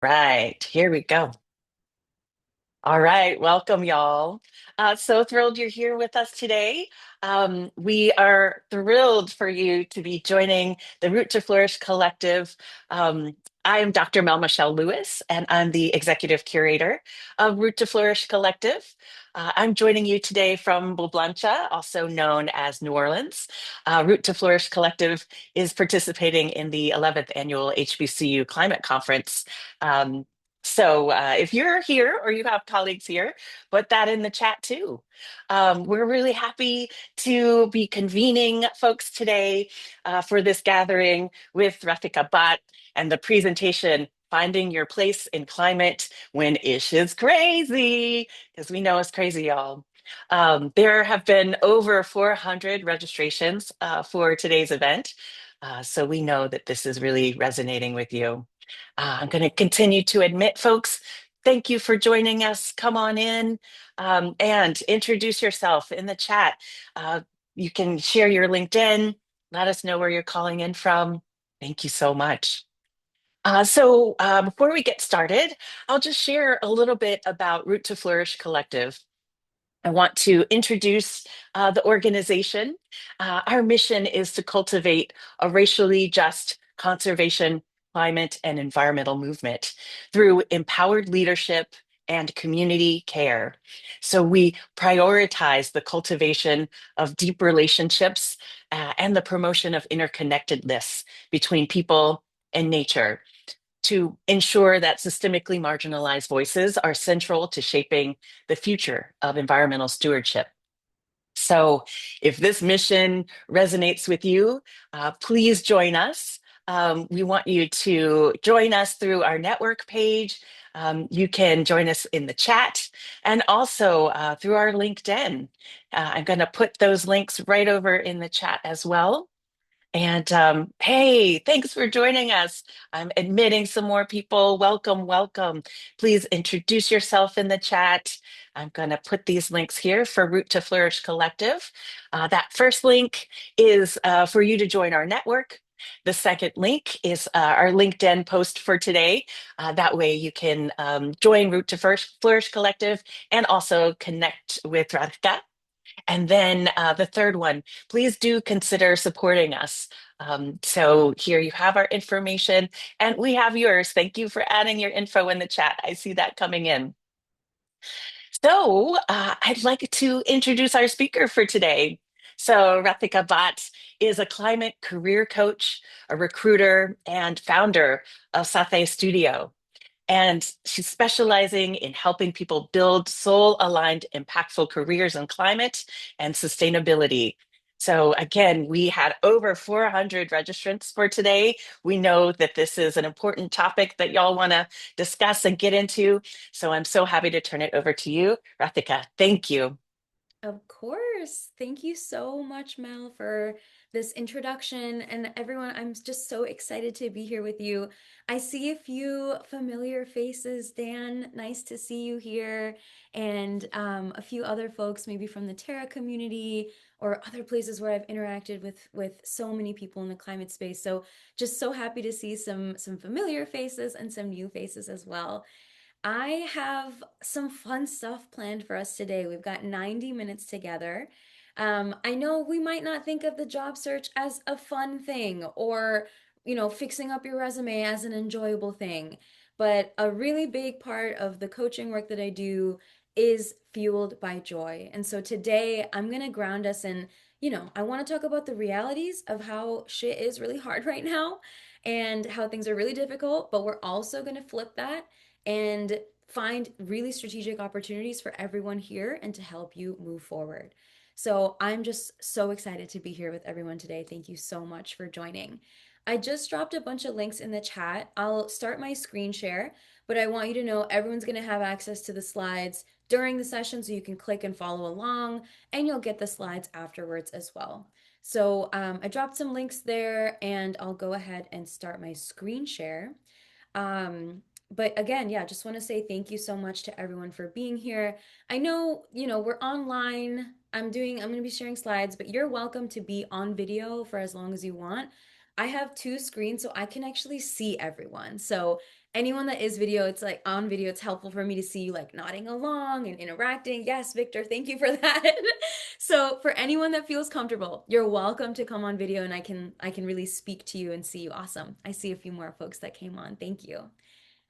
Right, here we go. All right, welcome, y'all. So thrilled you're here with us today. We are thrilled for you to be joining the Root to Flourish Collective. I am Dr. Mel Michelle Lewis, and I'm the executive curator of Root to Flourish Collective. I'm joining you today from Boa Blanca, also known as New Orleans. Root to Flourish Collective is participating in the 11th annual HBCU Climate Conference. If you're here or you have colleagues here, put that in the chat too. We're really happy to be convening folks today for this gathering with Radhika Bhatt and the presentation Finding Your Place in Climate When Ish is Crazy, because we know it's crazy, y'all. There have been over 400 registrations for today's event, so we know that this is really resonating with you. I'm going to continue to admit, folks. Thank you for joining us. Come on in and introduce yourself in the chat. You can share your LinkedIn. Let us know where you're calling in from. Thank you so much. Before we get started, I'll just share a little bit about Root to Flourish Collective. I want to introduce the organization. Our mission is to cultivate a racially just conservation, climate, and environmental movement through empowered leadership and community care. So we prioritize the cultivation of deep relationships and the promotion of interconnectedness between people and nature to ensure that systemically marginalized voices are central to shaping the future of environmental stewardship. So, if this mission resonates with you, please join us. We want you to join us through our network page. You can join us in the chat and also through our LinkedIn. I'm going to put those links right over in the chat as well. And hey, thanks for joining us. I'm admitting some more people. Welcome, welcome. Please introduce yourself in the chat. I'm going to put these links here for Root to Flourish Collective. That first link is for you to join our network. The second link is our LinkedIn post for today. That way you can join Root to Flourish Collective and also connect with Radhika. And then the third one, please do consider supporting us. So here you have our information and we have yours. Thank you for adding your info in the chat. I see that coming in. I'd like to introduce our speaker for today. So Rathika Bhatt is a climate career coach, a recruiter, and founder of Sathe Studio. And she's specializing in helping people build soul aligned, impactful careers in climate and sustainability. So, again, we had over 400 registrants for today. We know that this is an important topic that y'all want to discuss and get into. So, I'm so happy to turn it over to you, Rathika. Thank you. Of course. Thank you so much, Mel, for this introduction. And everyone, I'm just so excited to be here with you. I see a few familiar faces. Dan, nice to see you here. And a few other folks, maybe from the Terra community or other places where I've interacted with so many people in the climate space. So just so happy to see some familiar faces and some new faces as well. I have some fun stuff planned for us today. We've got 90 minutes together. I know we might not think of the job search as a fun thing or, fixing up your resume as an enjoyable thing, but a really big part of the coaching work that I do is fueled by joy. And so today I'm going to ground us in, I want to talk about the realities of how shit is really hard right now and how things are really difficult, but we're also going to flip that and find really strategic opportunities for everyone here and to help you move forward. So I'm just so excited to be here with everyone today. Thank you so much for joining. I just dropped a bunch of links in the chat. I'll start my screen share, but I want you to know everyone's going to have access to the slides during the session so you can click and follow along, and you'll get the slides afterwards as well. So I dropped some links there, and I'll go ahead and start my screen share. But again, yeah, just want to say thank you so much to everyone for being here. I know, we're online. I'm going to be sharing slides, but you're welcome to be on video for as long as you want. I have two screens, so I can actually see everyone. So anyone that is video, it's like on video, it's helpful for me to see you like nodding along and interacting. Yes, Victor, thank you for that. So for anyone that feels comfortable, you're welcome to come on video and I can really speak to you and see you. Awesome. I see a few more folks that came on. Thank you.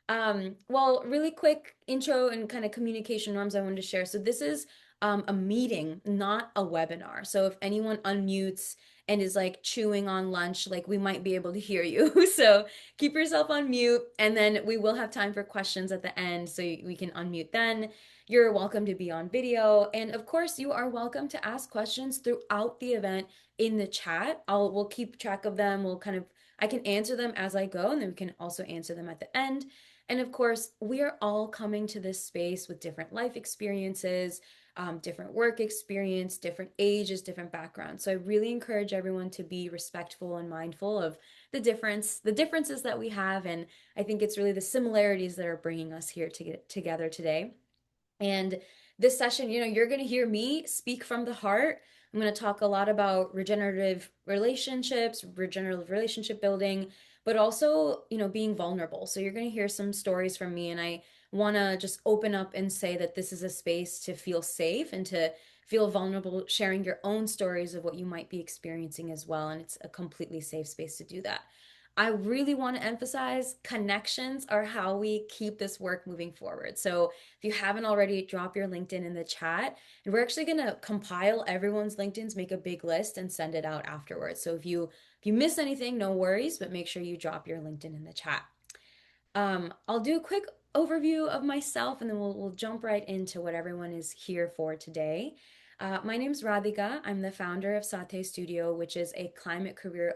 Well, really quick intro and kind of communication norms I wanted to share. So this is a meeting, not a webinar. So if anyone unmutes and is like chewing on lunch, like we might be able to hear you. So keep yourself on mute, and then we will have time for questions at the end, so we can unmute then. You're welcome to be on video, and of course, you are welcome to ask questions throughout the event in the chat. We'll keep track of them. I can answer them as I go, and then we can also answer them at the end. And of course, we are all coming to this space with different life experiences, different work experience, different ages, different backgrounds. So I really encourage everyone to be respectful and mindful of the differences that we have. And I think it's really the similarities that are bringing us here to get together today. And this session, you're going to hear me speak from the heart. I'm going to talk a lot about regenerative relationships, regenerative relationship building, but also, being vulnerable. So you're going to hear some stories from me, and I want to just open up and say that this is a space to feel safe and to feel vulnerable, sharing your own stories of what you might be experiencing as well. And it's a completely safe space to do that. I really want to emphasize connections are how we keep this work moving forward. So if you haven't already, drop your LinkedIn in the chat. And we're actually going to compile everyone's LinkedIn's, make a big list, and send it out afterwards. So if you miss anything, no worries, but make sure you drop your LinkedIn in the chat. I'll do a quick overview of myself, and then we'll jump right into what everyone is here for today. My name's Radhika. I'm the founder of Satay Studio, which is a climate career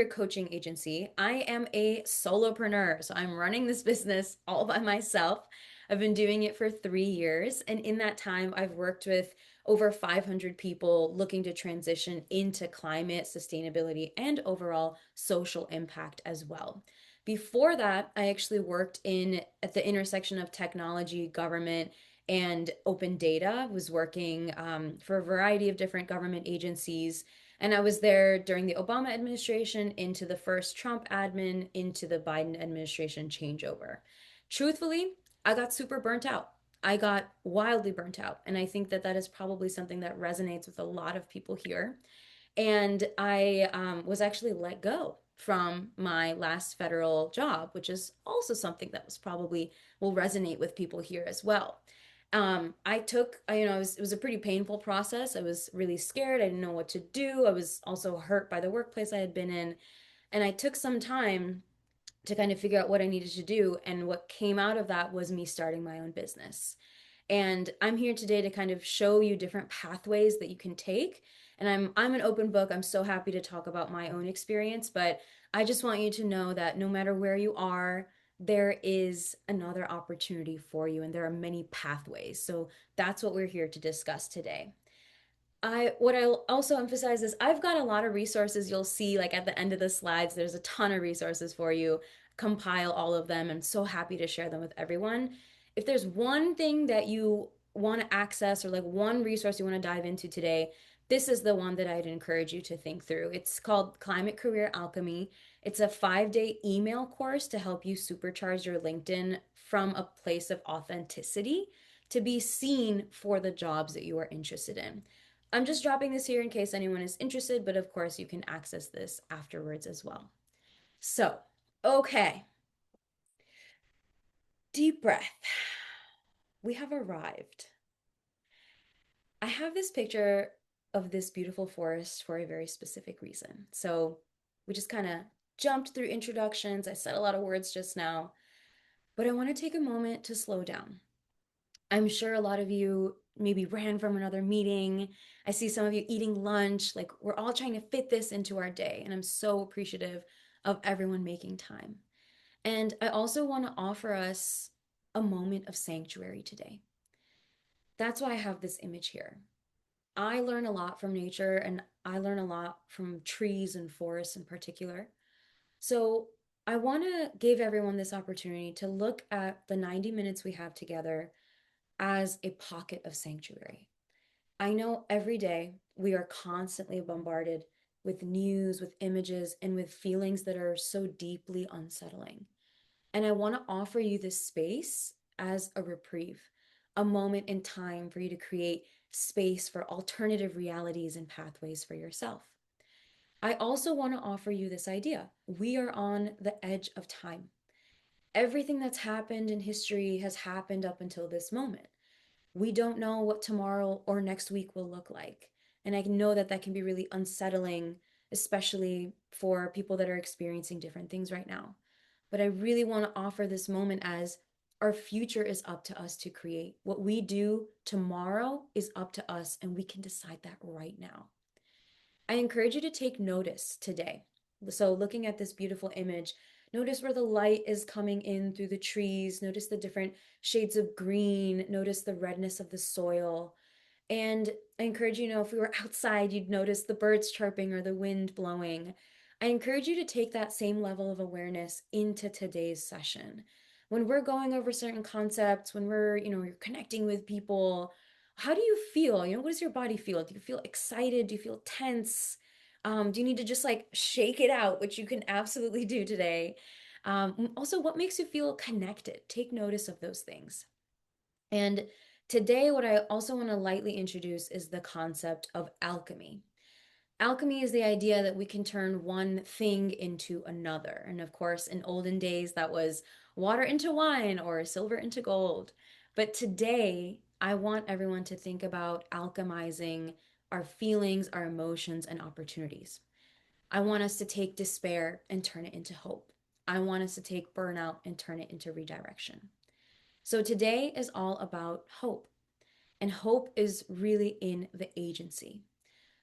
coaching agency. I am a solopreneur, so I'm running this business all by myself. I've been doing it for 3 years, and in that time, I've worked with over 500 people looking to transition into climate, sustainability, and overall social impact as well. Before that, I actually worked in at the intersection of technology, government, and open data. Was working for a variety of different government agencies, and I was there during the Obama administration, into the first Trump admin, into the Biden administration changeover. Truthfully, I got super burnt out. I got wildly burnt out, and I think that that is probably something that resonates with a lot of people here. And I was actually let go from my last federal job, which is also something that was probably will resonate with people here as well. I took, it was a pretty painful process. I was really scared. I didn't know what to do. I was also hurt by the workplace I had been in. And I took some time to kind of figure out what I needed to do. And what came out of that was me starting my own business. And I'm here today to kind of show you different pathways that you can take. And I'm an open book. I'm so happy to talk about my own experience, but I just want you to know that no matter where you are, there is another opportunity for you, and there are many pathways. So that's what we're here to discuss today. What I'll also emphasize is I've got a lot of resources. You'll see like at the end of the slides, there's a ton of resources for you. Compile all of them. I'm so happy to share them with everyone. If there's one thing that you want to access, or like one resource you want to dive into today, this is the one that I'd encourage you to think through. It's called Climate Career Alchemy. It's a 5-day email course to help you supercharge your LinkedIn from a place of authenticity to be seen for the jobs that you are interested in. I'm just dropping this here in case anyone is interested, but of course you can access this afterwards as well. So, okay, deep breath. We have arrived. I have this picture of this beautiful forest for a very specific reason. So, we just kind of jumped through introductions. I said a lot of words just now, but I want to take a moment to slow down. I'm sure a lot of you maybe ran from another meeting. I see some of you eating lunch. Like, we're all trying to fit this into our day. And I'm so appreciative of everyone making time. And I also want to offer us a moment of sanctuary today. That's why I have this image here. I learn a lot from nature, and I learn a lot from trees and forests in particular. So I want to give everyone this opportunity to look at the 90 minutes we have together as a pocket of sanctuary. I know every day we are constantly bombarded with news, with images, and with feelings that are so deeply unsettling. And I want to offer you this space as a reprieve, a moment in time for you to create space for alternative realities and pathways for yourself. I also want to offer you this idea. We are on the edge of time. Everything that's happened in history has happened up until this moment. We don't know what tomorrow or next week will look like. And I know that that can be really unsettling, especially for people that are experiencing different things right now. But I really want to offer this moment as our future is up to us to create. What we do tomorrow is up to us, and we can decide that right now. I encourage you to take notice today. So, looking at this beautiful image, notice where the light is coming in through the trees, notice the different shades of green, notice the redness of the soil. And I encourage you, if we were outside, you'd notice the birds chirping or the wind blowing. I encourage you to take that same level of awareness into today's session. When we're going over certain concepts, when you're connecting with people, how do you feel? What does your body feel? Do you feel excited? Do you feel tense? Do you need to just like shake it out, which you can absolutely do today? Also, what makes you feel connected? Take notice of those things. And today, what I also want to lightly introduce is the concept of alchemy. Alchemy is the idea that we can turn one thing into another. And of course, in olden days, that was water into wine or silver into gold. But today, I want everyone to think about alchemizing our feelings, our emotions, and opportunities. I want us to take despair and turn it into hope. I want us to take burnout and turn it into redirection. So today is all about hope. And hope is really in the agency.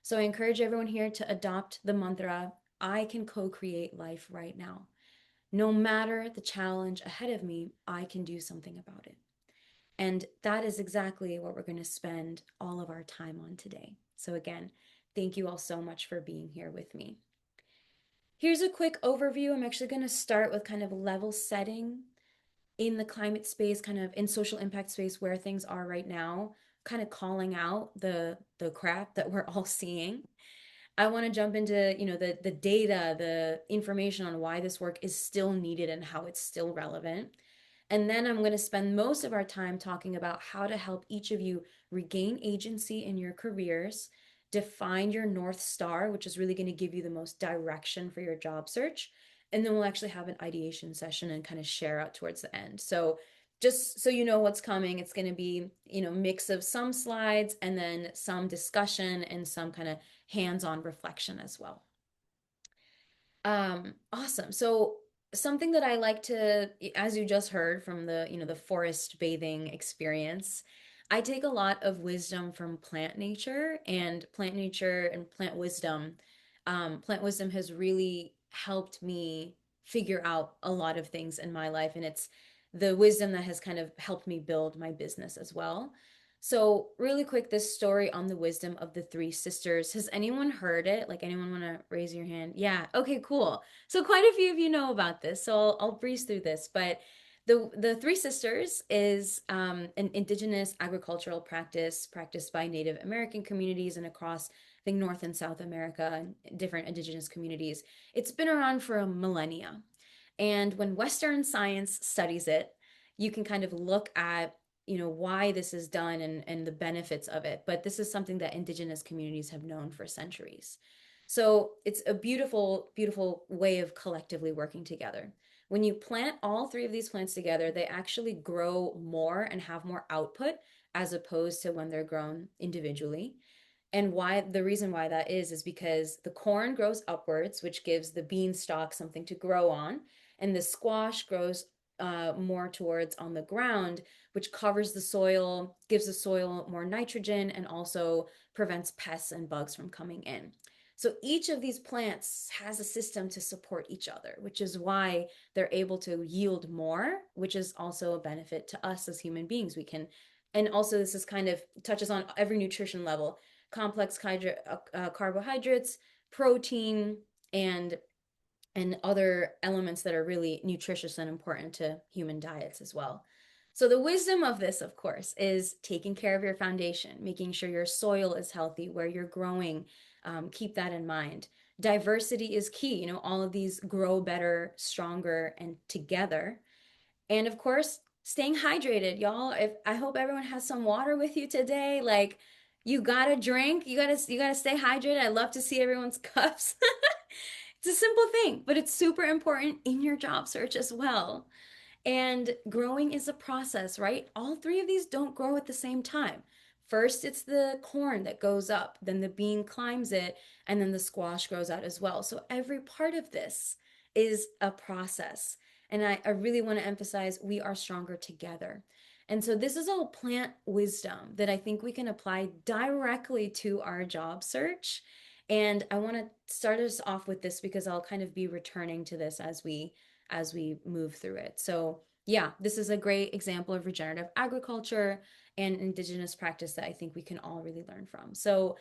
So I encourage everyone here to adopt the mantra, I can co create life right now. No matter the challenge ahead of me, I can do something about it. And that is exactly what we're going to spend all of our time on today. So, again, thank you all so much for being here with me. Here's a quick overview. I'm actually going to start with kind of level setting in the climate space, kind of in social impact space where things are right now, kind of calling out the crap that we're all seeing. I want to jump into, the data, the information on why this work is still needed and how it's still relevant. And then I'm going to spend most of our time talking about how to help each of you regain agency in your careers, define your North Star, which is really going to give you the most direction for your job search. And then we'll actually have an ideation session and kind of share out towards the end. So just so you know what's coming, it's going to be, mix of some slides and then some discussion and some kind of hands-on reflection as well. Awesome. So something that I like to, as you just heard from the forest bathing experience, I take a lot of wisdom from plant nature and plant nature and plant wisdom. Plant wisdom has really helped me figure out a lot of things in my life, and it's the wisdom that has kind of helped me build my business as well. So, really quick, this story on the wisdom of the three sisters. Has anyone heard it? Like, anyone want to raise your hand? Yeah. Okay, cool. So, quite a few of you know about this. So, I'll breeze through this. But the three sisters is an indigenous agricultural practice practiced by Native American communities and across, I think, North and South America and different indigenous communities. It's been around for a millennia. And when Western science studies it, you can kind of look at why this is done and the benefits of it, but this is something that indigenous communities have known for centuries. So it's a beautiful, beautiful way of collectively working together. When you plant all three of these plants together, they actually grow more and have more output as opposed to when they're grown individually. And why the reason why that is because the corn grows upwards, which gives the beanstalk something to grow on, and the squash grows more towards on the ground, which covers the soil, gives the soil more nitrogen, and also prevents pests and bugs from coming in. So each of these plants has a system to support each other, which is why they're able to yield more, which is also a benefit to us as human beings. And also this is kind of touches on every nutrition level, complex carbohydrates, protein, and other elements that are really nutritious and important to human diets as well. So the wisdom of this, of course, is taking care of your foundation, making sure your soil is healthy, where you're growing. Keep that in mind. diversity is key. You know, all of these grow better, stronger, and together. And of course, staying hydrated, y'all. If I hope everyone has some water with you today. Like, you gotta drink, you gotta stay hydrated. I love to see everyone's cups. It's a simple thing, but it's super important in your job search as well. And growing is a process, right? All three of these don't grow at the same time. First, it's the corn that goes up, then the bean climbs it, and then the squash grows out as well. So every part of this is a process. And I really want to emphasize we are stronger together. And so this is all plant wisdom that I think we can apply directly to our job search. And I want to start us off with this because I'll kind of be returning to this as we move through it. So, yeah, this is a great example of regenerative agriculture and indigenous practice that I think we can all really learn from. So,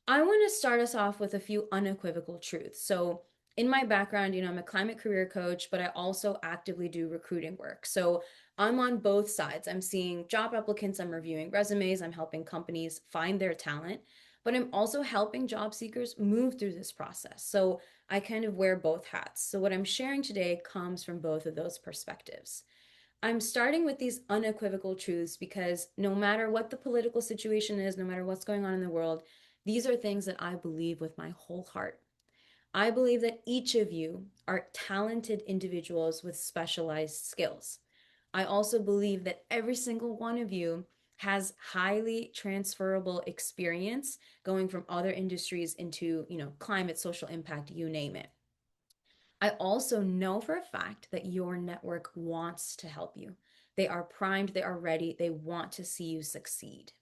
I want to start us off with a few unequivocal truths. So, in my background, I'm a climate career coach, but I also actively do recruiting work. So, I'm on both sides. I'm seeing job applicants, I'm reviewing resumes, I'm helping companies find their talent, but I'm also helping job seekers move through this process. So, I kind of wear both hats. So, what I'm sharing today comes from both of those perspectives. I'm starting with these unequivocal truths because no matter what the political situation is, no matter what's going on in the world, these are things that I believe with my whole heart. I believe that each of you are talented individuals with specialized skills. I also believe that every single one of you has highly transferable experience going from other industries into, climate, social impact, you name it. I also know for a fact that your network wants to help you. They are primed, they are ready, they want to see you succeed.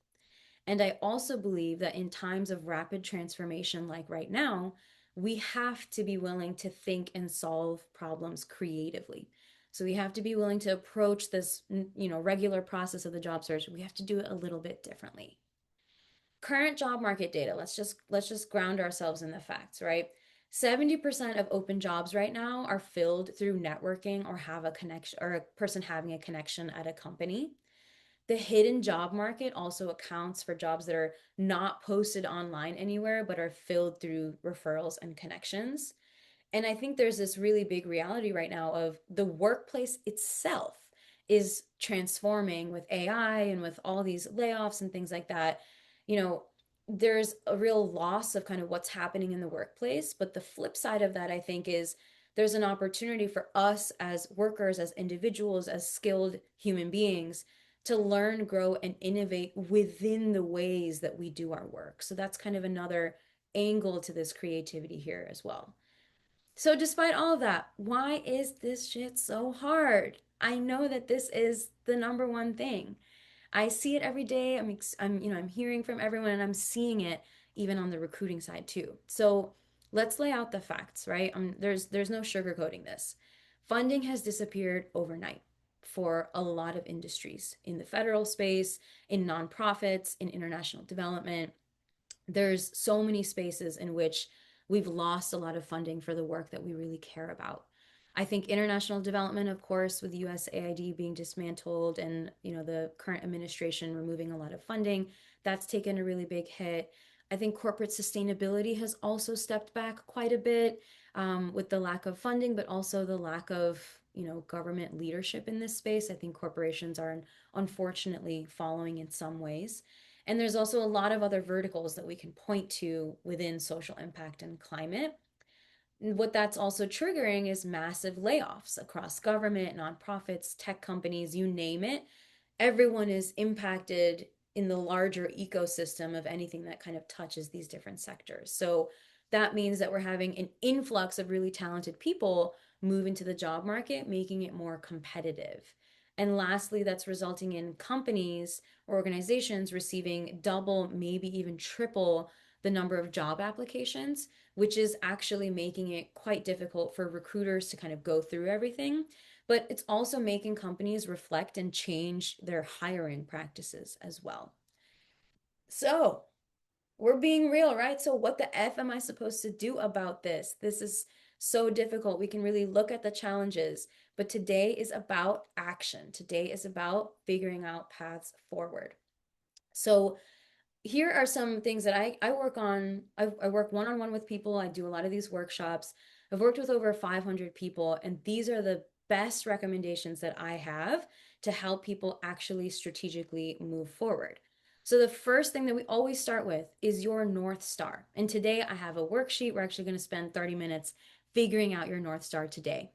And I also believe that in times of rapid transformation, like right now, we have to be willing to think and solve problems creatively. So we have to be willing to approach this, regular process of the job search. We have to do it a little bit differently. Current job market data, let's just ground ourselves in the facts, right? 70% of open jobs right now are filled through networking or have a connection or a person having a connection at a company. The hidden job market also accounts for jobs that are not posted online anywhere but are filled through referrals and connections. And I think there's this really big reality right now of the workplace itself is transforming with AI and with all these layoffs and things like that. You know, there's a real loss of kind of what's happening in the workplace. But the flip side of that, I think, is there's an opportunity for us as workers, as individuals, as skilled human beings to learn, grow, and innovate within the ways that we do our work. So that's kind of another angle to this creativity here as well. So, despite all of that, why is this shit so hard? I know that this is the number one thing. I see it every day. I'm hearing from everyone and I'm seeing it even on the recruiting side too. So, let's lay out the facts, right? There's no sugarcoating this. Funding has disappeared overnight for a lot of industries in the federal space, in nonprofits, in international development. There's so many spaces in which we've lost a lot of funding for the work that we really care about. I think international development, of course, with USAID being dismantled and the current administration removing a lot of funding, that's taken a really big hit. I think corporate sustainability has also stepped back quite a bit with the lack of funding, but also the lack of government leadership in this space. I think corporations are unfortunately following in some ways. And there's also a lot of other verticals that we can point to within social impact and climate. What that's also triggering is massive layoffs across government, nonprofits, tech companies, you name it. Everyone is impacted in the larger ecosystem of anything that kind of touches these different sectors. So that means that we're having an influx of really talented people move into the job market, making it more competitive. And lastly, that's resulting in companies or organizations receiving double, maybe even triple the number of job applications, which is actually making it quite difficult for recruiters to kind of go through everything. But it's also making companies reflect and change their hiring practices as well. So, we're being real, right? So, what the F am I supposed to do about this? This is so difficult. We can really look at the challenges, but today is about action. Today is about figuring out paths forward. So, here are some things that I work on. I work one-on-one with people. I do a lot of these workshops. I've worked with over 500 people, and these are the best recommendations that I have to help people actually strategically move forward. So the first thing that we always start with is your North Star. And today I have a worksheet. We're actually going to spend 30 minutes figuring out your North Star today.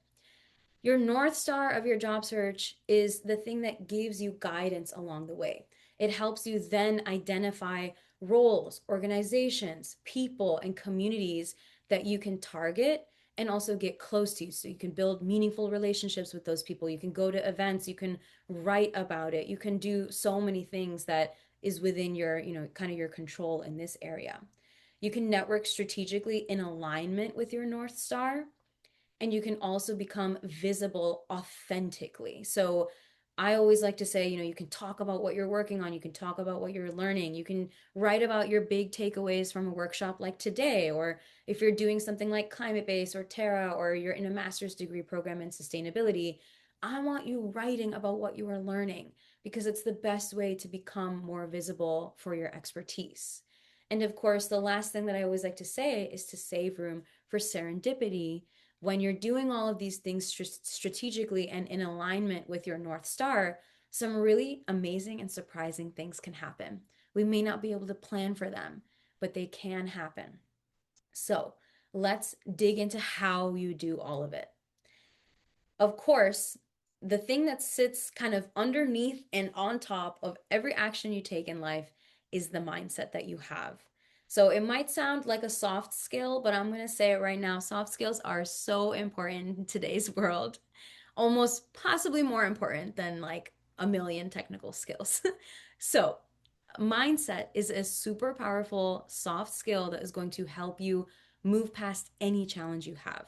Your North Star of your job search is the thing that gives you guidance along the way. It helps you then identify roles, organizations, people, and communities that you can target and also get close to. So you can build meaningful relationships with those people. You can go to events, you can write about it, you can do so many things that is within your, kind of your control in this area. You can network strategically in alignment with your North Star, and you can also become visible authentically. So I always like to say, you can talk about what you're working on, you can talk about what you're learning, you can write about your big takeaways from a workshop like today, or if you're doing something like climate based or Terra, or you're in a master's degree program in sustainability. I want you writing about what you are learning because it's the best way to become more visible for your expertise. And of course, the last thing that I always like to say is to save room for serendipity. When you're doing all of these things strategically and in alignment with your North Star, some really amazing and surprising things can happen. We may not be able to plan for them, but they can happen. So let's dig into how you do all of it. Of course, the thing that sits kind of underneath and on top of every action you take in life is the mindset that you have. So it might sound like a soft skill, but I'm going to say it right now. Soft skills are so important in today's world, almost possibly more important than like a million technical skills. So, mindset is a super powerful soft skill that is going to help you move past any challenge you have.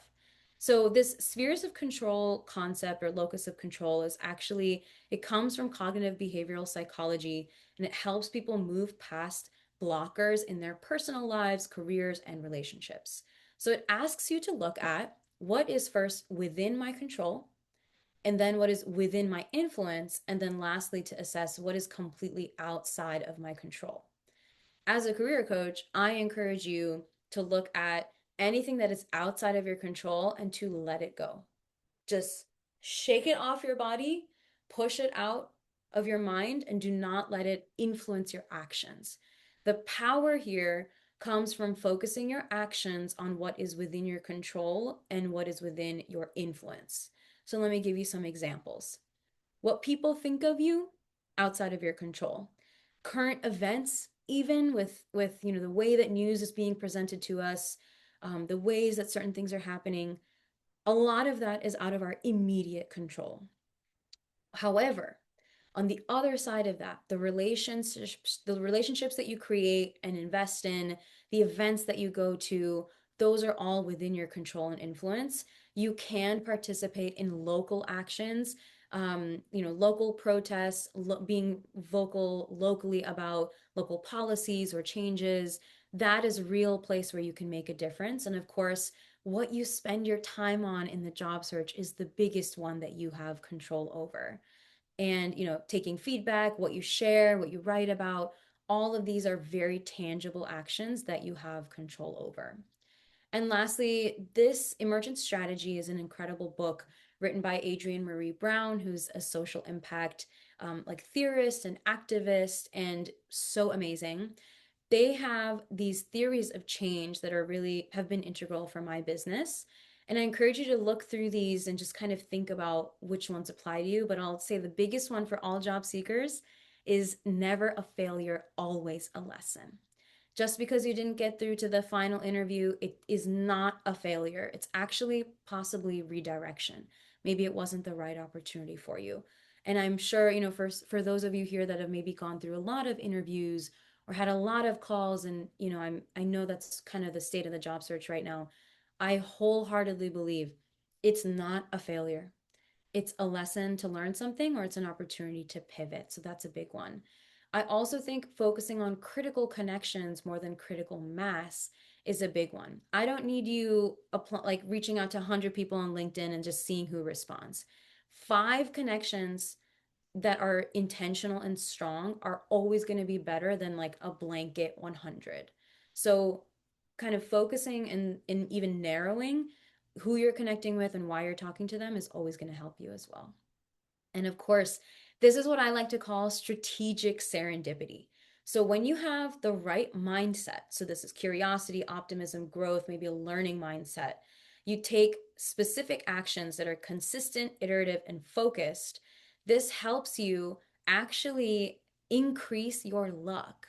So this spheres of control concept or locus of control is actually, it comes from cognitive behavioral psychology, and it helps people move past blockers in their personal lives, careers, and relationships. So it asks you to look at what is first within my control, and then what is within my influence, and then lastly to assess what is completely outside of my control. As a career coach, I encourage you to look at anything that is outside of your control and to let it go. Just shake it off your body, push it out of your mind, and do not let it influence your actions. The power here comes from focusing your actions on what is within your control and what is within your influence. So let me give you some examples. What people think of you, outside of your control. Current events, even with the way that news is being presented to us, the ways that certain things are happening, a lot of that is out of our immediate control. However, on the other side of that, the relationships that you create and invest in, the events that you go to, those are all within your control and influence. You can participate in local actions, local protests, being vocal locally about local policies or changes. That is a real place where you can make a difference. And of course, what you spend your time on in the job search is the biggest one that you have control over. And taking feedback, what you share, what you write about, all of these are very tangible actions that you have control over. And lastly, this Emergent Strategy is an incredible book written by Adrienne Marie Brown, who's a social impact like theorist and activist, and so amazing. They have these theories of change that are really have been integral for my business. And I encourage you to look through these and just kind of think about which ones apply to you. But I'll say the biggest one for all job seekers is never a failure, always a lesson. Just because you didn't get through to the final interview, it is not a failure. It's actually possibly redirection. Maybe it wasn't the right opportunity for you. And I'm sure, for those of you here that have maybe gone through a lot of interviews or had a lot of calls, and I know that's kind of the state of the job search right now. I wholeheartedly believe it's not a failure. It's a lesson to learn something, or it's an opportunity to pivot. So that's a big one. I also think focusing on critical connections more than critical mass is a big one. I don't need you like reaching out to 100 people on LinkedIn and just seeing who responds. 5 connections that are intentional and strong are always going to be better than like a blanket 100. So kind of focusing and even narrowing who you're connecting with and why you're talking to them is always going to help you as well. And of course, this is what I like to call strategic serendipity. So when you have the right mindset, so this is curiosity, optimism, growth, maybe a learning mindset, you take specific actions that are consistent, iterative, and focused. This helps you actually increase your luck.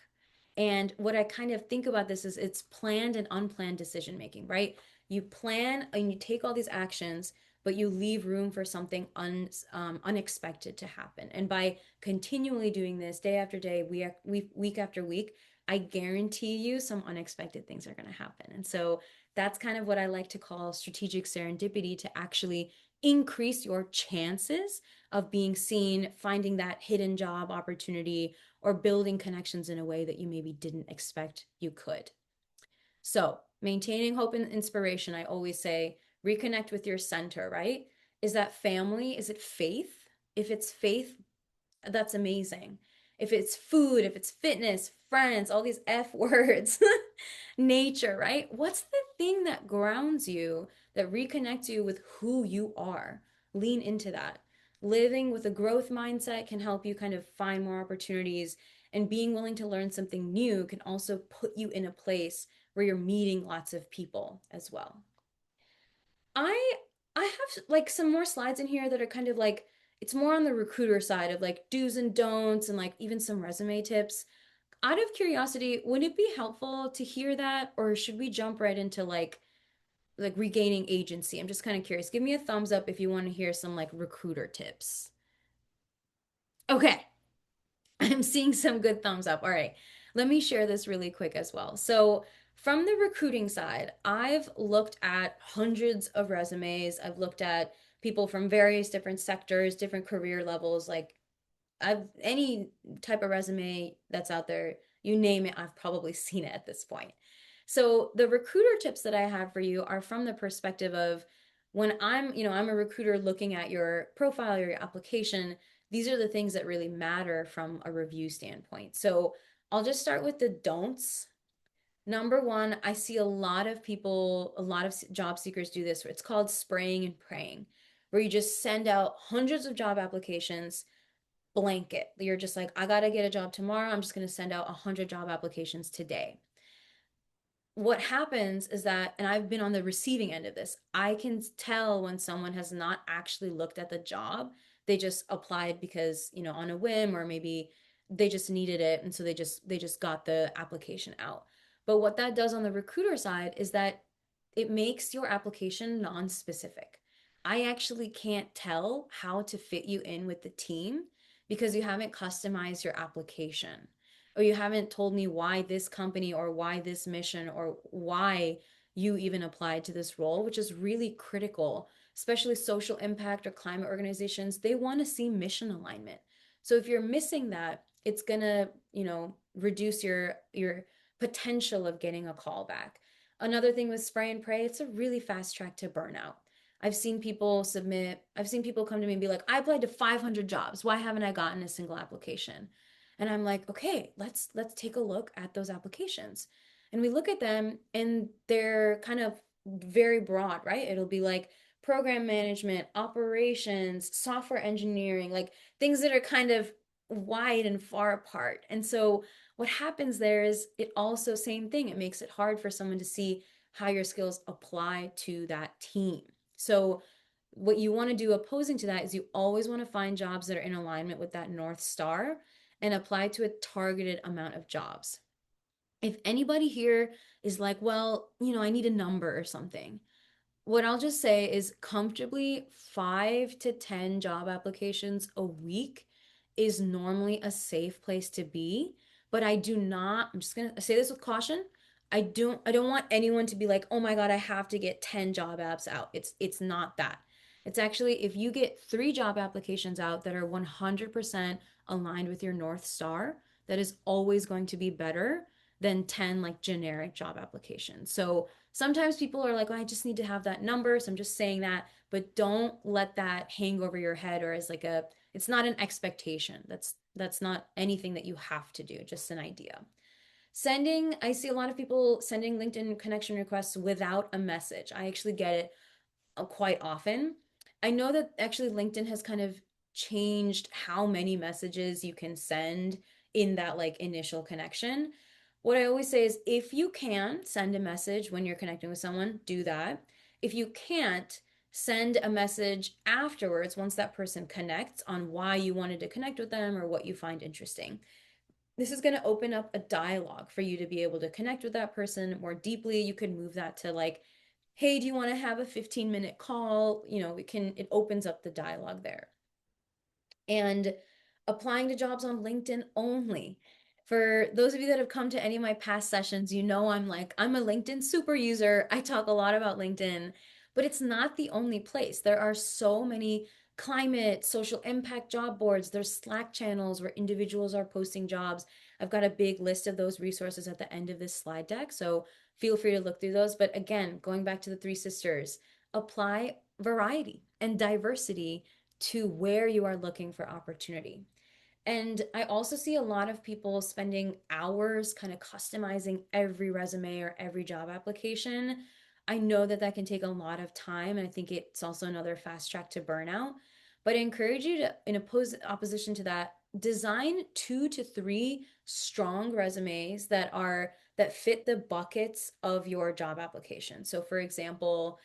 And what I kind of think about this is it's planned and unplanned decision making, right? You plan and you take all these actions, but you leave room for something unexpected to happen. And by continually doing this day after day, week after week, I guarantee you some unexpected things are going to happen. And so that's kind of what I like to call strategic serendipity to actually increase your chances of being seen, finding that hidden job opportunity, or building connections in a way that you maybe didn't expect you could. So, maintaining hope and inspiration, I always say reconnect with your center, right? Is that family? Is it faith? If it's faith, that's amazing. If it's food, if it's fitness, friends, all these F words, nature, right? What's the thing that grounds you, that reconnects you with who you are? Lean into that. Living with a growth mindset can help you kind of find more opportunities, and being willing to learn something new can also put you in a place where you're meeting lots of people as well. I I have like some more slides in here that are kind of like it's more on the recruiter side of like do's and don'ts and like even some resume tips. Out of curiosity, would it be helpful to hear that, or should we jump right into like regaining agency? I'm just kind of curious. Give me a thumbs up if you want to hear some like recruiter tips. Okay. I'm seeing some good thumbs up. All right. Let me share this really quick as well. So, from the recruiting side, I've looked at hundreds of resumes. I've looked at people from various different sectors, different career levels. Like, I've any type of resume that's out there, you name it, I've probably seen it at this point. So, the recruiter tips that I have for you are from the perspective of when I'm a recruiter looking at your profile or your application, these are the things that really matter from a review standpoint. So, I'll just start with the don'ts. Number one, I see a lot of people, a lot of job seekers do this. It's called spraying and praying, where you just send out hundreds of job applications blanket. You're just like, I got to get a job tomorrow. I'm just going to send out 100 job applications today. What happens is that, and I've been on the receiving end of this, I can tell when someone has not actually looked at the job. They just applied because, on a whim, or maybe they just needed it. And so they just got the application out. But what that does on the recruiter side is that it makes your application non-specific. I actually can't tell how to fit you in with the team because you haven't customized your application, or you haven't told me why this company or why this mission or why you even applied to this role, which is really critical, especially social impact or climate organizations. They want to see mission alignment. So if you're missing that, it's going to, reduce your potential of getting a call back. Another thing with spray and pray, it's a really fast track to burnout. I've seen people come to me and be like, I applied to 500 jobs. Why haven't I gotten a single application? And I'm like, okay, let's take a look at those applications. And we look at them and they're kind of very broad, right? It'll be like program management, operations, software engineering, like things that are kind of wide and far apart. And so what happens there is it also same thing. It makes it hard for someone to see how your skills apply to that team. So what you want to do opposing to that is you always want to find jobs that are in alignment with that North Star and apply to a targeted amount of jobs. If anybody here is like, well, I need a number or something, what I'll just say is comfortably 5 to 10 job applications a week is normally a safe place to be. But I do not, I'm just gonna say this with caution. I don't want anyone to be like, oh my God, I have to get 10 job apps out. It's not that. It's actually if you get 3 job applications out that are 100% aligned with your North Star, that is always going to be better than 10 like generic job applications. So sometimes people are like, oh, I just need to have that number. So I'm just saying that, but don't let that hang over your head or as like It's not an expectation. That's not anything that you have to do, just an idea. I see a lot of people sending LinkedIn connection requests without a message. I actually get it quite often. I know that actually LinkedIn has kind of changed how many messages you can send in that like initial connection. What I always say is if you can send a message when you're connecting with someone, do that. If you can't, send a message afterwards once that person connects on why you wanted to connect with them or what you find interesting. This is going to open up a dialogue for you to be able to connect with that person more deeply. You could move that to like, hey, do you want to have a 15-minute call? It opens up the dialogue there. And applying to jobs on LinkedIn only. For those of you that have come to any of my past sessions, I'm a LinkedIn super user. I talk a lot about LinkedIn, but it's not the only place. There are so many climate, social impact job boards. There's Slack channels where individuals are posting jobs. I've got a big list of those resources at the end of this slide deck, so feel free to look through those. But again, going back to the three sisters, apply variety and diversity to where you are looking for opportunity. And I also see a lot of people spending hours kind of customizing every resume or every job application. I know that that can take a lot of time, and I think it's also another fast track to burnout. But I encourage you to, in opposition to that, design 2 to 3 strong resumes that fit the buckets of your job application. So, for example,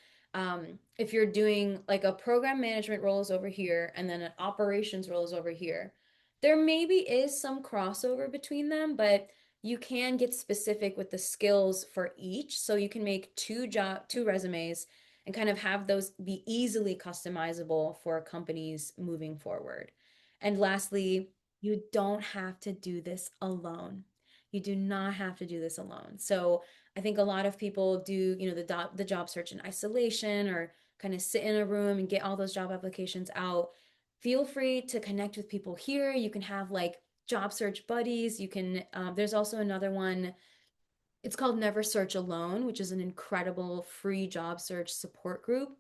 if you're doing like a program management role is over here and then an operations role is over here, there maybe is some crossover between them, but you can get specific with the skills for each. So you can make two resumes and kind of have those be easily customizable for companies moving forward. And lastly, you don't have to do this alone. You do not have to do this alone. So I think a lot of people do, the job search in isolation or kind of sit in a room and get all those job applications out. Feel free to connect with people here. You can have like job search buddies. There's also another one. It's called Never Search Alone, which is an incredible free job search support group.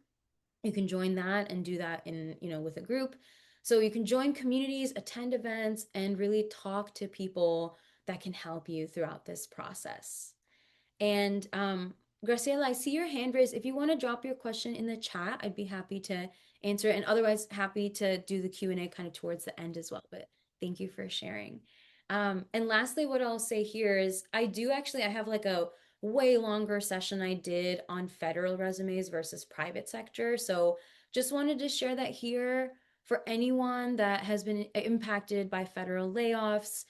You can join that and do that with a group. So you can join communities, attend events, and really talk to people that can help you throughout this process. And Graciela, I see your hand raised. If you want to drop your question in the chat, I'd be happy to answer it. And otherwise, happy to do the Q&A kind of towards the end as well. But thank you for sharing. And lastly, what I'll say here is I have like a way longer session I did on federal resumes versus private sector. So just wanted to share that here for anyone that has been impacted by federal layoffs,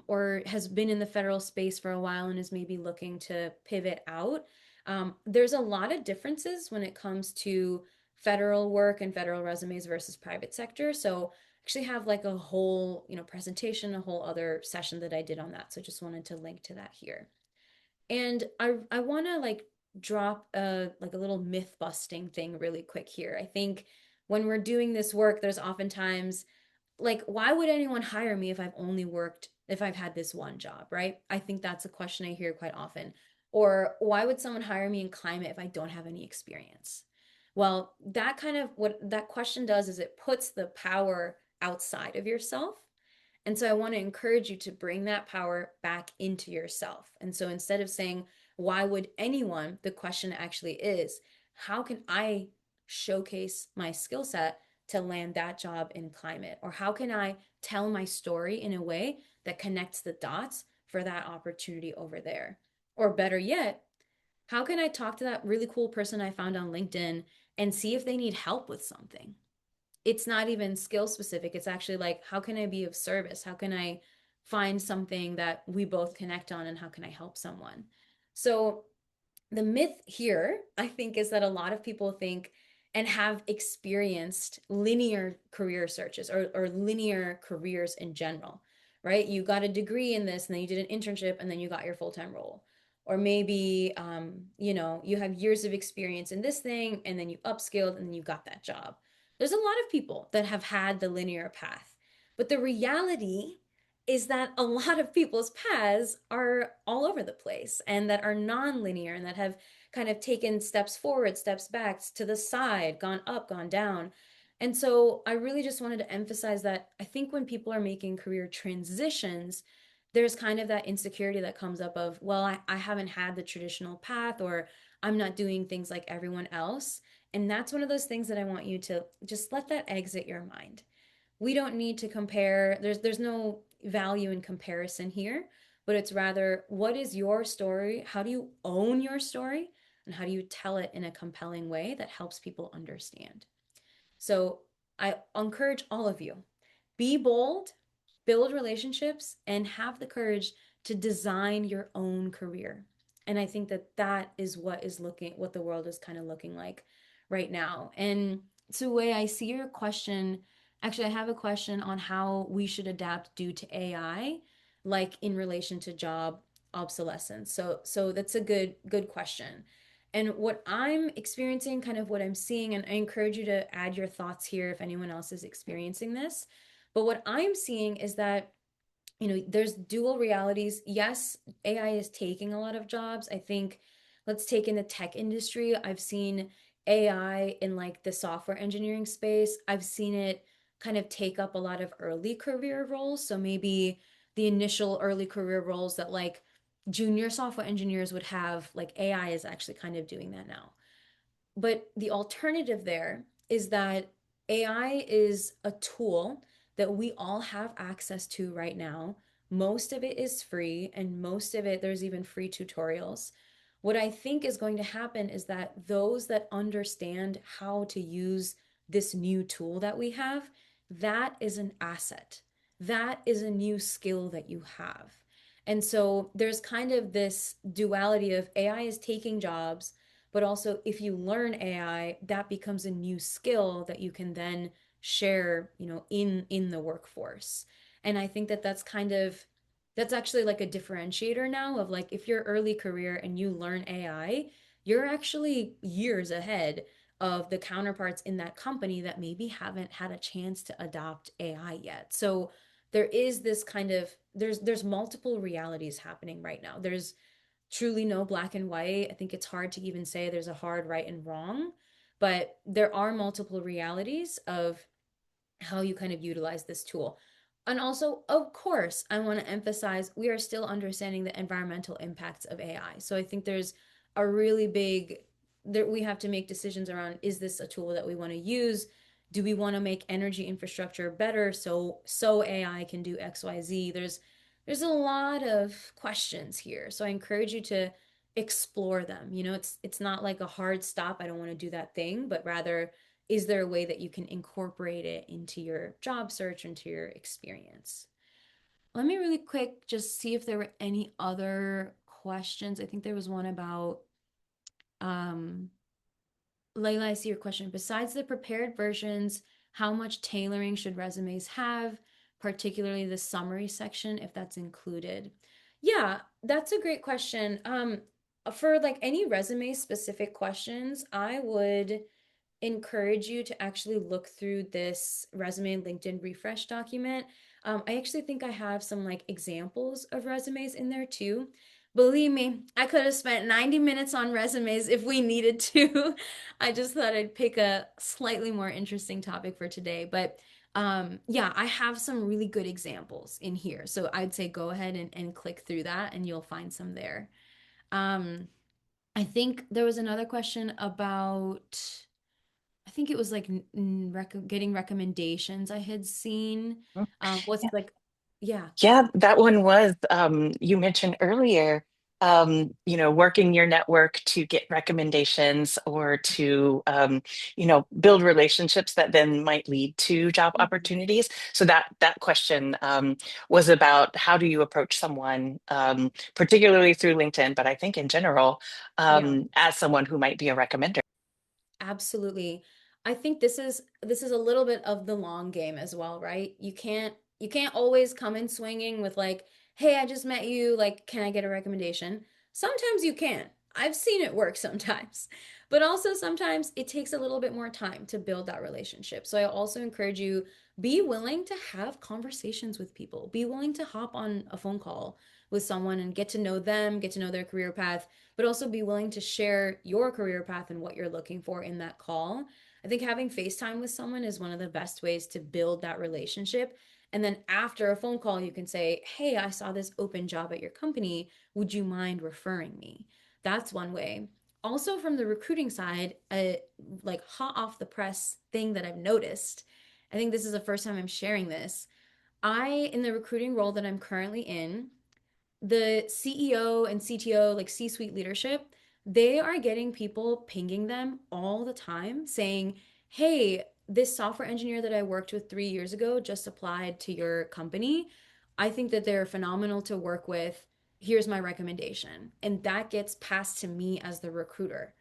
or has been in the federal space for a while and is maybe looking to pivot out. There's a lot of differences when it comes to federal work and federal resumes versus private sector. So actually have like a whole, presentation, a whole other session that I did on that. So just wanted to link to that here. And I want to like drop a little myth busting thing really quick here. I think when we're doing this work, there's oftentimes like, why would anyone hire me if I've had this one job, right? I think that's a question I hear quite often. Or why would someone hire me in climate if I don't have any experience? Well, what that question does is it puts the power outside of yourself. And so I want to encourage you to bring that power back into yourself. And so instead of saying, why would anyone, the question actually is, how can I showcase my skill set to land that job in climate? Or how can I tell my story in a way that connects the dots for that opportunity over there? Or better yet, how can I talk to that really cool person I found on LinkedIn and see if they need help with something? It's not even skill specific. It's actually like, how can I be of service? How can I find something that we both connect on, and how can I help someone? So the myth here, I think, is that a lot of people think and have experienced linear career searches or linear careers in general, right? You got a degree in this and then you did an internship and then you got your full-time role. Or maybe, you have years of experience in this thing and then you upskilled and then you got that job. There's a lot of people that have had the linear path, but the reality is that a lot of people's paths are all over the place and that are non-linear and that have kind of taken steps forward, steps back, to the side, gone up, gone down. And so I really just wanted to emphasize that I think when people are making career transitions, there's kind of that insecurity that comes up of, well, I haven't had the traditional path, or I'm not doing things like everyone else. And that's one of those things that I want you to just let that exit your mind. We don't need to compare. There's no value in comparison here, but it's rather, what is your story? How do you own your story? And how do you tell it in a compelling way that helps people understand? So I encourage all of you, be bold, build relationships, and have the courage to design your own career. And I think that that is what the world is kind of looking like right now. And so, the way I see your question, actually, I have a question on how we should adapt due to AI, like in relation to job obsolescence. So that's a good question. And what I'm experiencing, kind of what I'm seeing, and I encourage you to add your thoughts here if anyone else is experiencing this. But what I'm seeing is that, there's dual realities. Yes, AI is taking a lot of jobs. I think, let's take in the tech industry. I've seen AI in like the software engineering space. I've seen it kind of take up a lot of early career roles. So maybe the initial early career roles that like junior software engineers would have, like AI is actually kind of doing that now. But the alternative there is that AI is a tool that we all have access to right now. Most of it is free, and most of it, there's even free tutorials. What I think is going to happen is that those that understand how to use this new tool that we have, that is an asset. That is a new skill that you have. And so there's kind of this duality of AI is taking jobs, but also if you learn AI, that becomes a new skill that you can then share, in the workforce. And I think that that's actually like a differentiator now of like, if you're early career and you learn AI, you're actually years ahead of the counterparts in that company that maybe haven't had a chance to adopt AI yet. So there is this kind of, there's multiple realities happening right now. There's truly no black and white. I think it's hard to even say there's a hard right and wrong, but there are multiple realities of how you kind of utilize this tool. And also, of course, I want to emphasize we are still understanding the environmental impacts of AI. So I think there's a really big, that we have to make decisions around, is this a tool that we want to use? Do we want to make energy infrastructure better so AI can do XYZ? There's a lot of questions here. So I encourage you to explore them. It's not like a hard stop, I don't want to do that thing, but rather, is there a way that you can incorporate it into your job search, into your experience? Let me really quick just see if there were any other questions. I think there was one about, um, Layla, I see your question. Besides the prepared versions, how much tailoring should resumes have, particularly the summary section, if that's included? Yeah, that's a great question. For like any resume specific questions, I would encourage you to actually look through this resume and LinkedIn refresh document. I actually think I have some like examples of resumes in there too. Believe me, I could have spent 90 minutes on resumes if we needed to. I just thought I'd pick a slightly more interesting topic for today. But yeah, I have some really good examples in here. So I'd say go ahead and click through that and you'll find some there. Um, I think there was another question about, I think it was like getting recommendations I had seen. What's like, yeah. Yeah, that one was, you mentioned earlier, working your network to get recommendations or to, build relationships that then might lead to job Mhm. opportunities. So that question was about how do you approach someone, particularly through LinkedIn, but I think in general, Yeah. as someone who might be a recommender. Absolutely. I think this is a little bit of the long game as well, right? You can't always come in swinging with like, "Hey, I just met you, like, can I get a recommendation?" Sometimes you can. I've seen it work sometimes. But also sometimes it takes a little bit more time to build that relationship. So I also encourage you, be willing to have conversations with people. Be willing to hop on a phone call with someone and get to know them, get to know their career path, but also be willing to share your career path and what you're looking for in that call. I think having FaceTime with someone is one of the best ways to build that relationship. And then after a phone call, you can say, hey, I saw this open job at your company. Would you mind referring me? That's one way. Also, from the recruiting side, a like hot off the press thing that I've noticed, I think this is the first time I'm sharing this. In the recruiting role that I'm currently in, the CEO and CTO, like C-suite leadership, they are getting people pinging them all the time saying, hey, this software engineer that I worked with 3 years ago just applied to your company. I think that they're phenomenal to work with. Here's my recommendation. And that gets passed to me as the recruiter.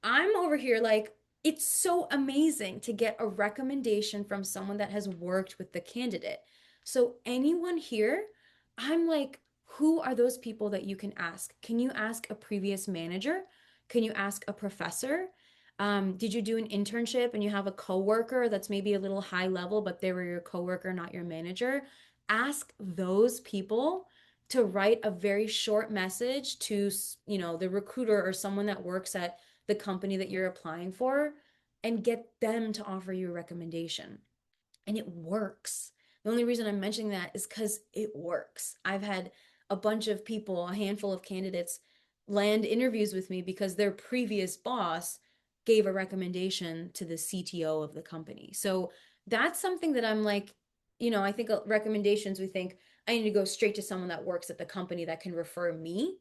I'm over here like, it's so amazing to get a recommendation from someone that has worked with the candidate. So, anyone here, I'm like, who are those people that you can ask? Can you ask a previous manager? Can you ask a professor? Did you do an internship and you have a coworker that's maybe a little high level, but they were your coworker, not your manager? Ask those people to write a very short message to, the recruiter or someone that works at the company that you're applying for and get them to offer you a recommendation. And it works. The only reason I'm mentioning that is because it works. I've had a bunch of people, a handful of candidates, land interviews with me because their previous boss gave a recommendation to the CTO of the company. So that's something that I'm like, I think recommendations, we think I need to go straight to someone that works at the company that can refer me,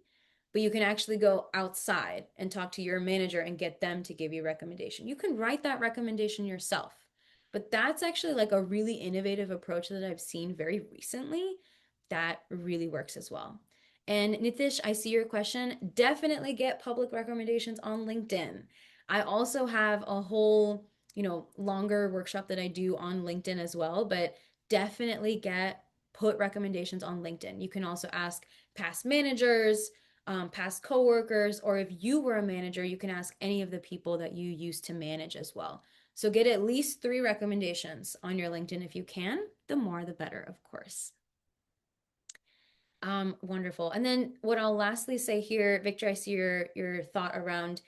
but you can actually go outside and talk to your manager and get them to give you a recommendation. You can write that recommendation yourself. But that's actually like a really innovative approach that I've seen very recently that really works as well. And Nitish, I see your question. Definitely get public recommendations on LinkedIn. I also have a whole, longer workshop that I do on LinkedIn as well, but definitely put recommendations on LinkedIn. You can also ask past managers, past coworkers, or if you were a manager, you can ask any of the people that you used to manage as well. So get at least 3 recommendations on your LinkedIn if you can. The more, the better, of course. Wonderful. And then what I'll lastly say here, Victor, I see your thought around,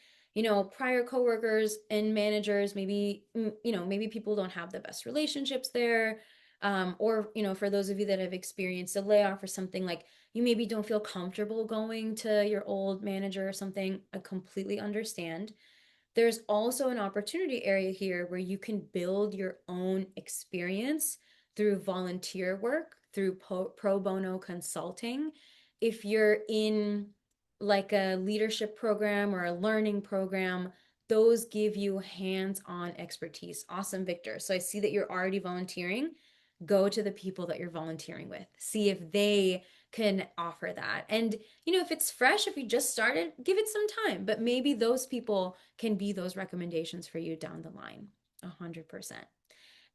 prior coworkers and managers. Maybe maybe people don't have the best relationships there, or for those of you that have experienced a layoff or something, like you maybe don't feel comfortable going to your old manager or something. I completely understand. There's also an opportunity area here where you can build your own experience through volunteer work, through pro bono consulting. If you're in like a leadership program or a learning program, those give you hands-on expertise. Awesome, Victor. So I see that you're already volunteering. Go to the people that you're volunteering with. See if they can offer that. And, if it's fresh, if you just started, give it some time. But maybe those people can be those recommendations for you down the line. 100%.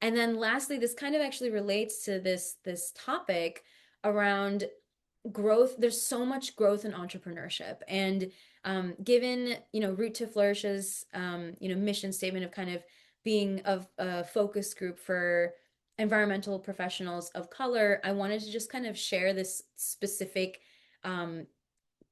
And then lastly, this kind of actually relates to this topic around growth. There's so much growth in entrepreneurship, and given Root to Flourish's mission statement of kind of being a focus group for environmental professionals of color, I wanted to just kind of share this specific um,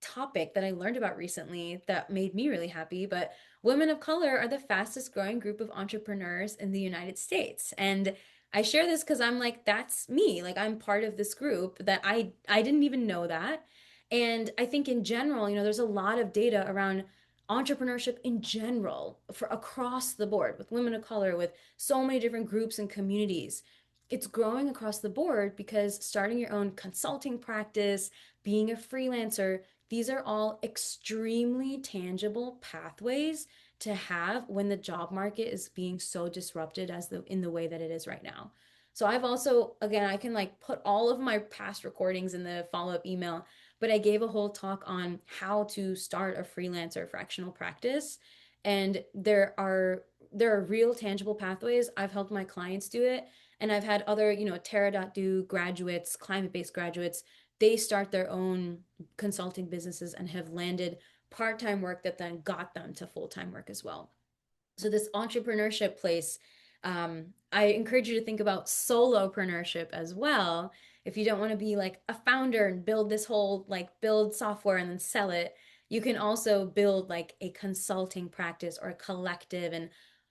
topic that I learned about recently that made me really happy. But women of color are the fastest growing group of entrepreneurs in the United States. And I share this because I'm like, that's me. Like I'm part of this group that I didn't even know that. And I think in general, there's a lot of data around entrepreneurship in general for across the board with women of color, with so many different groups and communities. It's growing across the board because starting your own consulting practice, being a freelancer, these are all extremely tangible pathways to have when the job market is being so disrupted as in the way that it is right now. So I've also, again, I can like put all of my past recordings in the follow-up email, but I gave a whole talk on how to start a freelance or fractional practice. And there are real tangible pathways. I've helped my clients do it. And I've had other, Terra.do graduates, climate-based graduates, they start their own consulting businesses and have landed part-time work that then got them to full-time work as well. So this entrepreneurship place, I encourage you to think about solopreneurship as well. If you don't want to be like a founder and build this whole like build software and then sell it, you can also build like a consulting practice or a collective and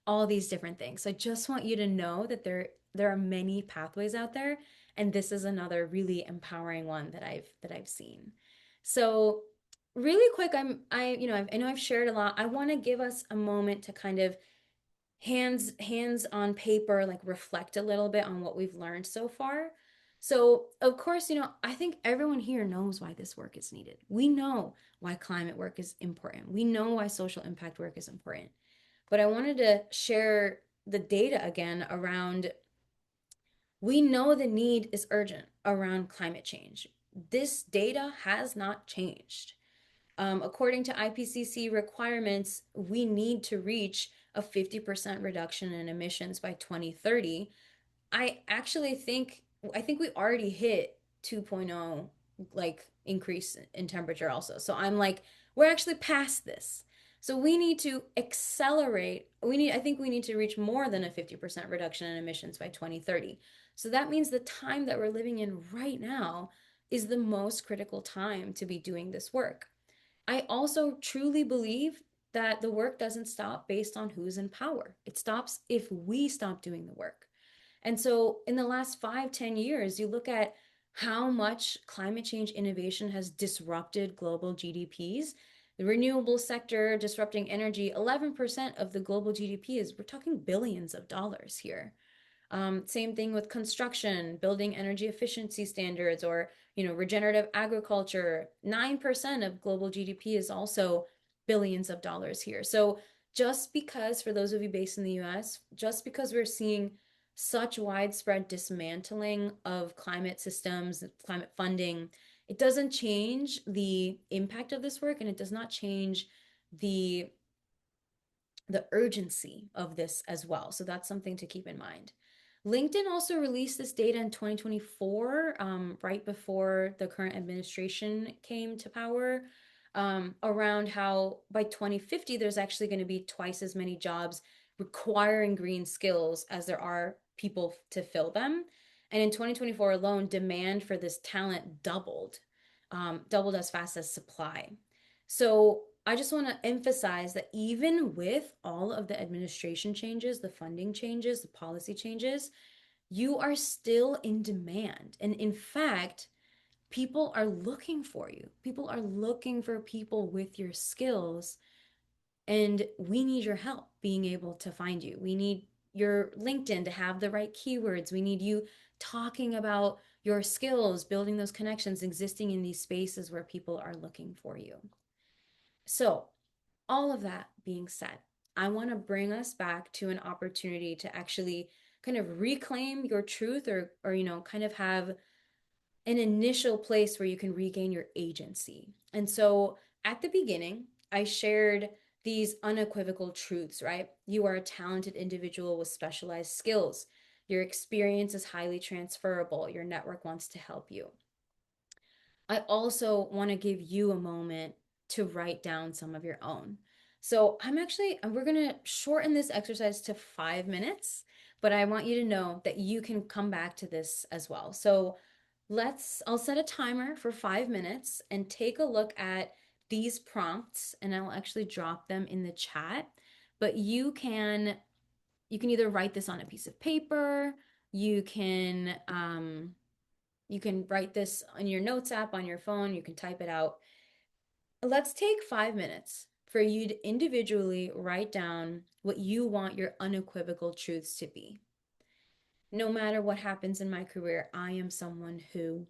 all these different things. So I just want you to know that there are many pathways out there, and this is another really empowering one that I've seen. So really quick, I know I've shared a lot. I want to give us a moment to kind of hands on paper, like reflect a little bit on what we've learned so far. So, of course, I think everyone here knows why this work is needed. We know why climate work is important. We know why social impact work is important. But I wanted to share the data again around we know the need is urgent around climate change. This data has not changed. According to IPCC requirements, we need to reach a 50% reduction in emissions by 2030. I actually think we already hit 2.0 like increase in temperature also. So I'm like we're actually past this. So we need to accelerate. I think we need to reach more than a 50% reduction in emissions by 2030. So that means the time that we're living in right now is the most critical time to be doing this work. I also truly believe that the work doesn't stop based on who's in power. It stops if we stop doing the work. And so, in the last 5, 10 years, you look at how much climate change innovation has disrupted global GDPs. The renewable sector disrupting energy, 11% of the global GDP is, we're talking billions of dollars here. Same thing with construction, building energy efficiency standards, or regenerative agriculture. 9% of global GDP is also billions of dollars here. So just because, for those of you based in the US, just because we're seeing such widespread dismantling of climate systems, climate funding, it doesn't change the impact of this work, and it does not change the urgency of this as well. So that's something to keep in mind. LinkedIn also released this data in 2024, right before the current administration came to power, around how by 2050, there's actually going to be twice as many jobs requiring green skills as there are people to fill them. And in 2024 alone, demand for this talent doubled as fast as supply. So I just want to emphasize that even with all of the administration changes, the funding changes, the policy changes, you are still in demand. And in fact, people are looking for you. People are looking for people with your skills. And we need your help being able to find you. We need your LinkedIn to have the right keywords. We need you talking about your skills, building those connections, existing in these spaces where people are looking for you. So, all of that being said, I want to bring us back to an opportunity to actually kind of reclaim your truth, or kind of have an initial place where you can regain your agency. And so at the beginning, I shared these unequivocal truths, right? You are a talented individual with specialized skills. Your experience is highly transferable. Your network wants to help you. I also want to give you a moment to write down some of your own. So we're going to shorten this exercise to 5 minutes, but I want you to know that you can come back to this as well. So I'll set a timer for 5 minutes and take a look at these prompts, and I'll actually drop them in the chat. But you can either write this on a piece of paper, you can write this on your notes app on your phone, you can type it out. Let's take 5 minutes for you to individually write down what you want your unequivocal truths to be. No matter what happens in my career, I am someone who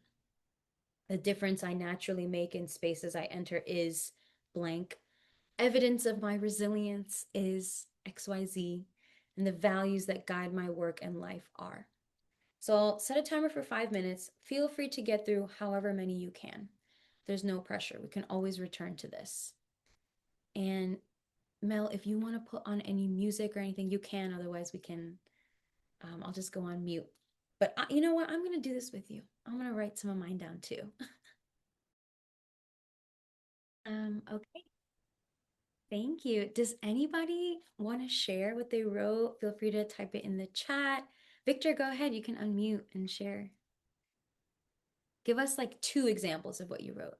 the difference I naturally make in spaces I enter is blank. Evidence of my resilience is XYZ, and the values that guide my work and life are. So I'll set a timer for 5 minutes. Feel free to get through however many you can. There's no pressure. We can always return to this. And Mel, if you want to put on any music or anything, you can. Otherwise, I'll just go on mute. But you know what? I'm going to do this with you. I'm going to write some of mine down too. Okay. Thank you. Does anybody want to share what they wrote? Feel free to type it in the chat. Victor, go ahead. You can unmute and share. Give us like 2 examples of what you wrote.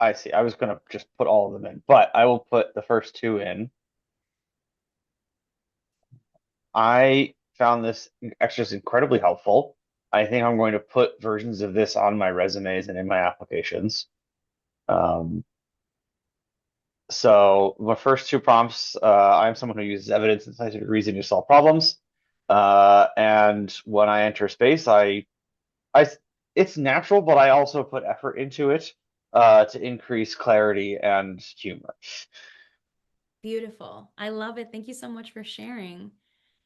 I see. I was gonna just put all of them in, but I will put the first two in. I found this exercise incredibly helpful. I think I'm going to put versions of this on my resumes and in my applications. Um, so my first two prompts, I'm someone who uses evidence and scientific reasoning to solve problems. And when I enter space, I, it's natural, but I also put effort into it, to increase clarity and humor. Beautiful. I love it. Thank you so much for sharing.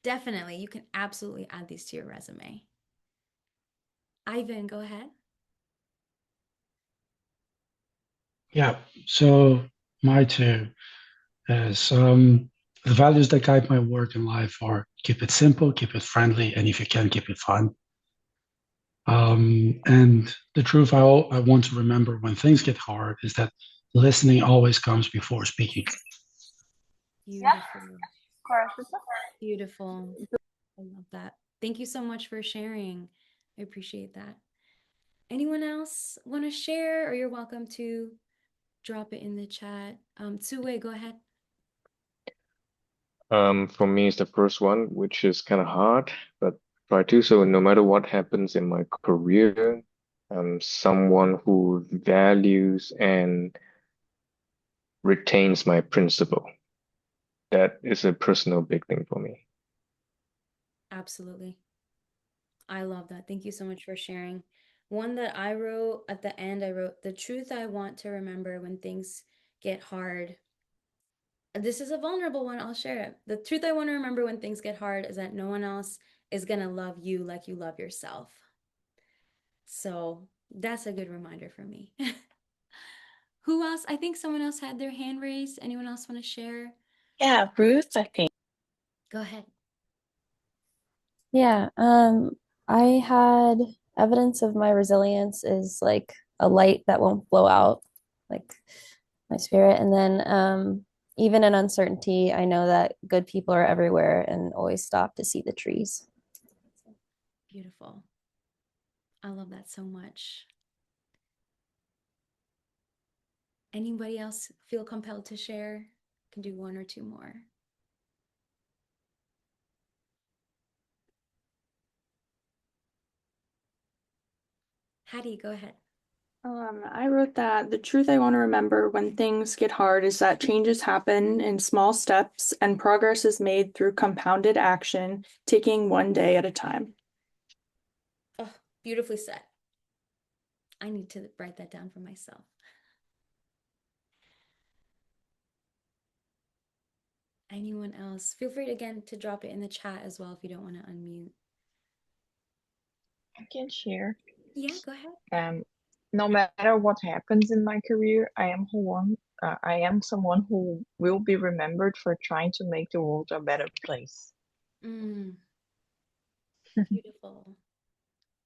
Definitely, you can absolutely add these to your resume. Ivan, go ahead. Yeah. So my two is the values that guide my work and life are keep it simple, keep it friendly, and if you can, keep it fun. And the truth I want to remember when things get hard is that listening always comes before speaking. Beautiful. Beautiful. I love that. Thank you so much for sharing. I appreciate that. Anyone else want to share, or you're welcome to drop it in the chat. Tsue, go ahead. For me, it's the first one, which is kind of hard, but try to. So no matter what happens in my career, I'm someone who values and retains my principle. That is a personal big thing for me. Absolutely. I love that. Thank you so much for sharing. One that I wrote at the end, I wrote, the truth I want to remember when things get hard. This is a vulnerable one. I'll share it. The truth I want to remember when things get hard is that no one else is going to love you like you love yourself. So that's a good reminder for me. Who else? I think someone else had their hand raised. Anyone else want to share? Yeah, Ruth, I think. Go ahead. Yeah, I had evidence of my resilience is like a light that won't blow out, like my spirit. And then even in uncertainty, I know that good people are everywhere and always stop to see the trees. Beautiful. I love that so much. Anybody else feel compelled to share? Can do one or two more. Hattie, go ahead. I wrote that the truth I want to remember when things get hard is that changes happen in small steps and progress is made through compounded action, taking one day at a time. Oh, beautifully said. I need to write that down for myself. Anyone else? Feel free to, again to drop it in the chat as well if you don't want to unmute. I can share. Yeah, go ahead. No matter what happens in my career, I am someone who will be remembered for trying to make the world a better place. Mm, beautiful.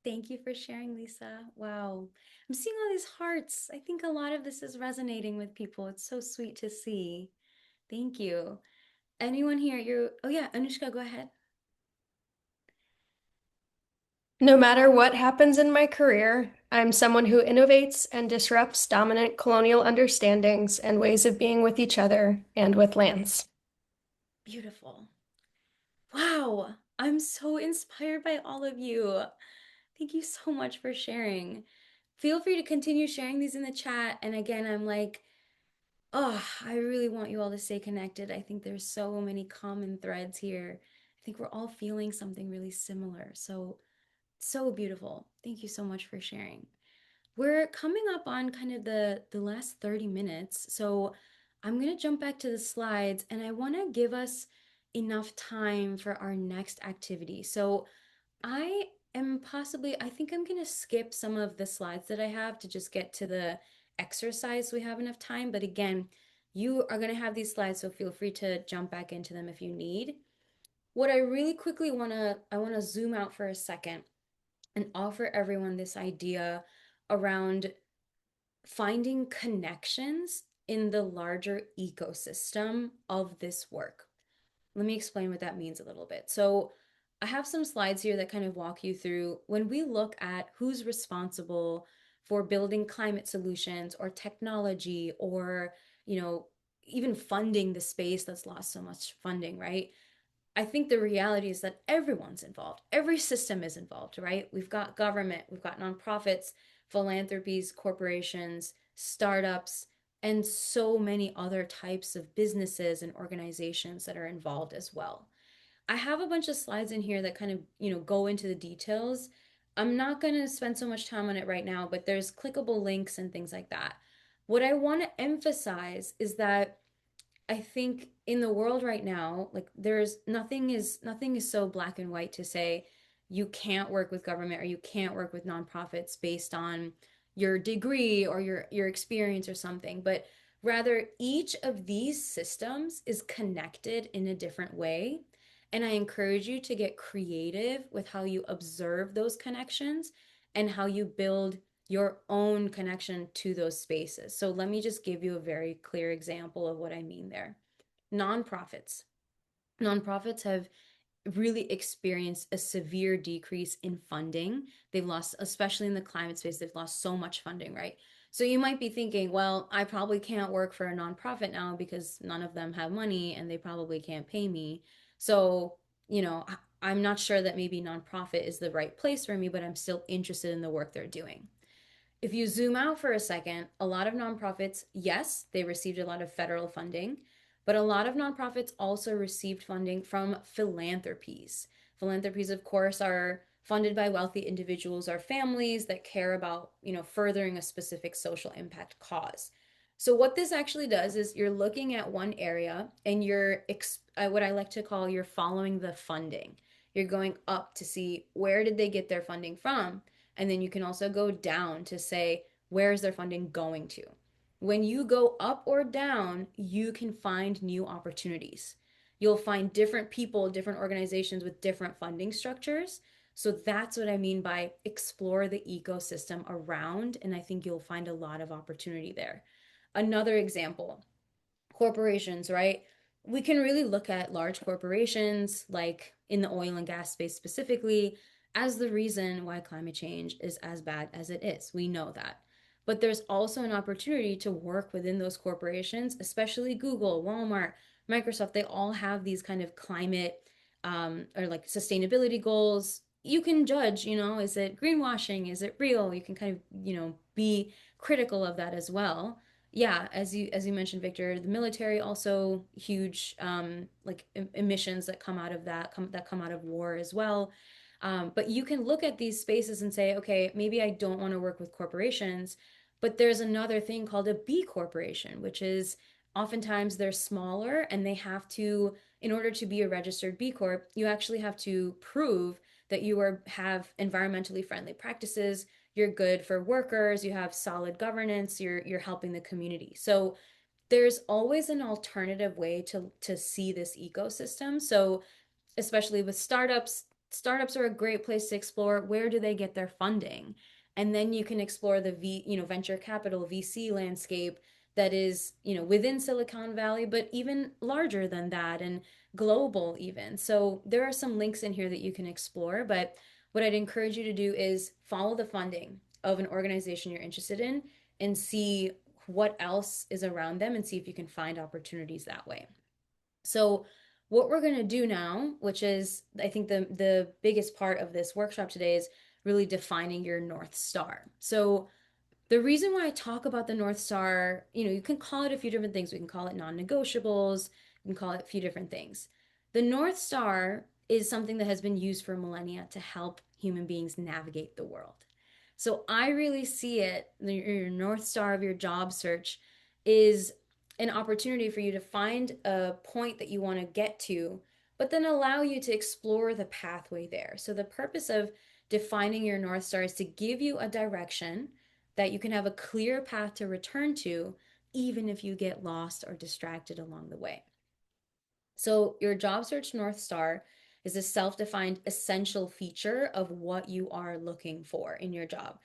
Thank you for sharing, Lisa. Wow. I'm seeing all these hearts. I think a lot of this is resonating with people. It's so sweet to see. Thank you. Anyone here? Oh yeah, Anushka, go ahead. No matter what happens in my career, I'm someone who innovates and disrupts dominant colonial understandings and ways of being with each other and with lands. Beautiful. Wow. I'm so inspired by all of you. Thank you so much for sharing. Feel free to continue sharing these in the chat. And again, I'm like, oh, I really want you all to stay connected. I think there's so many common threads here. I think we're all feeling something really similar. So, so beautiful. Thank you so much for sharing. We're coming up on kind of the last 30 minutes. So I'm going to jump back to the slides and I want to give us enough time for our next activity. So I I think I'm going to skip some of the slides that I have to just get to the exercise. So we have enough time. But again, you are going to have these slides, so feel free to jump back into them if you need. What I really quickly I want to zoom out for a second and offer everyone this idea around finding connections in the larger ecosystem of this work. Let me explain what that means a little bit. So, I have some slides here that kind of walk you through when we look at who's responsible for building climate solutions or technology or, even funding the space that's lost so much funding, right? I think the reality is that everyone's involved. Every system is involved, right? We've got government, we've got nonprofits, philanthropies, corporations, startups, and so many other types of businesses and organizations that are involved as well. I have a bunch of slides in here that kind of, go into the details. I'm not going to spend so much time on it right now, but there's clickable links and things like that. What I want to emphasize is that I think in the world right now, like there's nothing is so black and white to say you can't work with government or you can't work with nonprofits based on your degree or your experience or something, but rather each of these systems is connected in a different way. And I encourage you to get creative with how you observe those connections and how you build your own connection to those spaces. So let me just give you a very clear example of what I mean there. Nonprofits. Nonprofits have really experienced a severe decrease in funding. They've lost, especially in the climate space, they've lost so much funding, right? So you might be thinking, well, I probably can't work for a nonprofit now because none of them have money and they probably can't pay me. So, I'm not sure that maybe nonprofit is the right place for me, but I'm still interested in the work they're doing. If you zoom out for a second, a lot of nonprofits, yes, they received a lot of federal funding, but a lot of nonprofits also received funding from philanthropies. Philanthropies, of course, are funded by wealthy individuals or families that care about, furthering a specific social impact cause. So what this actually does is you're looking at one area and you're what I like to call you're following the funding. You're going up to see where did they get their funding from, and then you can also go down to say, where is their funding going to? When you go up or down, you can find new opportunities. You'll find different people, different organizations with different funding structures. So that's what I mean by explore the ecosystem around. And I think you'll find a lot of opportunity there. Another example, corporations, right? We can really look at large corporations, like in the oil and gas space specifically, as the reason why climate change is as bad as it is. We know that. But there's also an opportunity to work within those corporations, especially Google, Walmart, Microsoft. They all have these kind of climate or like sustainability goals. You can judge, is it greenwashing? Is it real? You can kind of, be critical of that as well. Yeah, as you mentioned, Victor, the military also huge like emissions that come out of that come out of war as well. But you can look at these spaces and say, okay, maybe I don't want to work with corporations, but there's another thing called a B corporation, which is oftentimes they're smaller and they have to, in order to be a registered B Corp, you actually have to prove that have environmentally friendly practices, you're good for workers, you have solid governance, you're helping the community. So there's always an alternative way to see this ecosystem. So especially with startups are a great place to explore where do they get their funding. And then you can explore the venture capital VC landscape that is, within Silicon Valley, but even larger than that and global even. So there are some links in here that you can explore, but what I'd encourage you to do is follow the funding of an organization you're interested in and see what else is around them and see if you can find opportunities that way. So what we're going to do now, which is I think the biggest part of this workshop today, is really defining your North Star. So the reason why I talk about the North Star, you can call it a few different things. We can call it non-negotiables, we can call it a few different things. The North Star is something that has been used for millennia to help human beings navigate the world. So I really see it, your North Star of your job search is an opportunity for you to find a point that you want to get to, but then allow you to explore the pathway there. So the purpose of defining your North Star is to give you a direction that you can have a clear path to return to, even if you get lost or distracted along the way. So your job search North Star is a self-defined essential feature of what you are looking for in your job.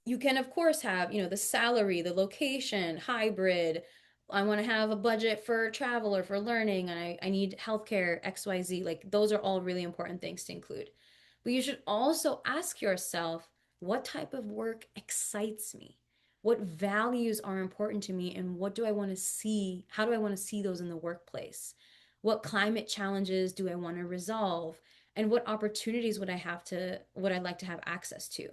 You can, of course, have, the salary, the location, hybrid. I want to have a budget for travel or for learning, and I need healthcare, XYZ. Like, those are all really important things to include. But you should also ask yourself, what type of work excites me? What values are important to me, and what do I want to see? How do I want to see those in the workplace? What climate challenges do I want to resolve? And what opportunities would I like to have access to?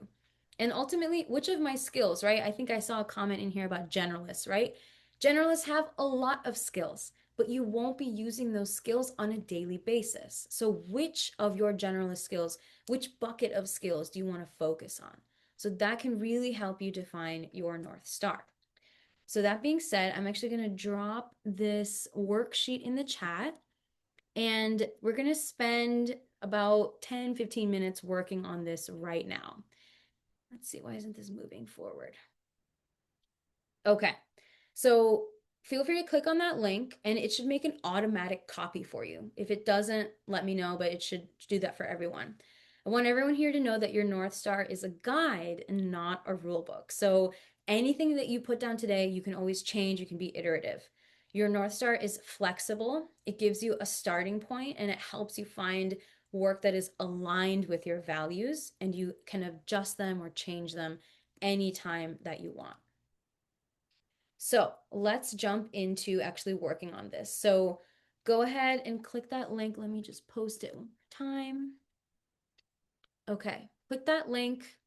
And ultimately, which of my skills, right? I think I saw a comment in here about generalists, right? Generalists have a lot of skills, but you won't be using those skills on a daily basis. So, which of your generalist skills, which bucket of skills do you want to focus on? So, that can really help you define your North Star. So, that being said, I'm actually going to drop this worksheet in the chat, and we're going to spend about 10-15 minutes working on this right now. Let's see, why isn't this moving forward? Okay, so feel free to click on that link and it should make an automatic copy for you. If it doesn't, let me know, but it should do that for everyone. I want everyone here to know that your North Star is a guide and not a rule book. So anything that you put down today, you can always change, you can be iterative. Your North Star is flexible. It gives you a starting point and it helps you find work that is aligned with your values, and you can adjust them or change them anytime that you want. So let's jump into actually working on this. So go ahead and click that link. Let me just post it one more time. Okay, click that link.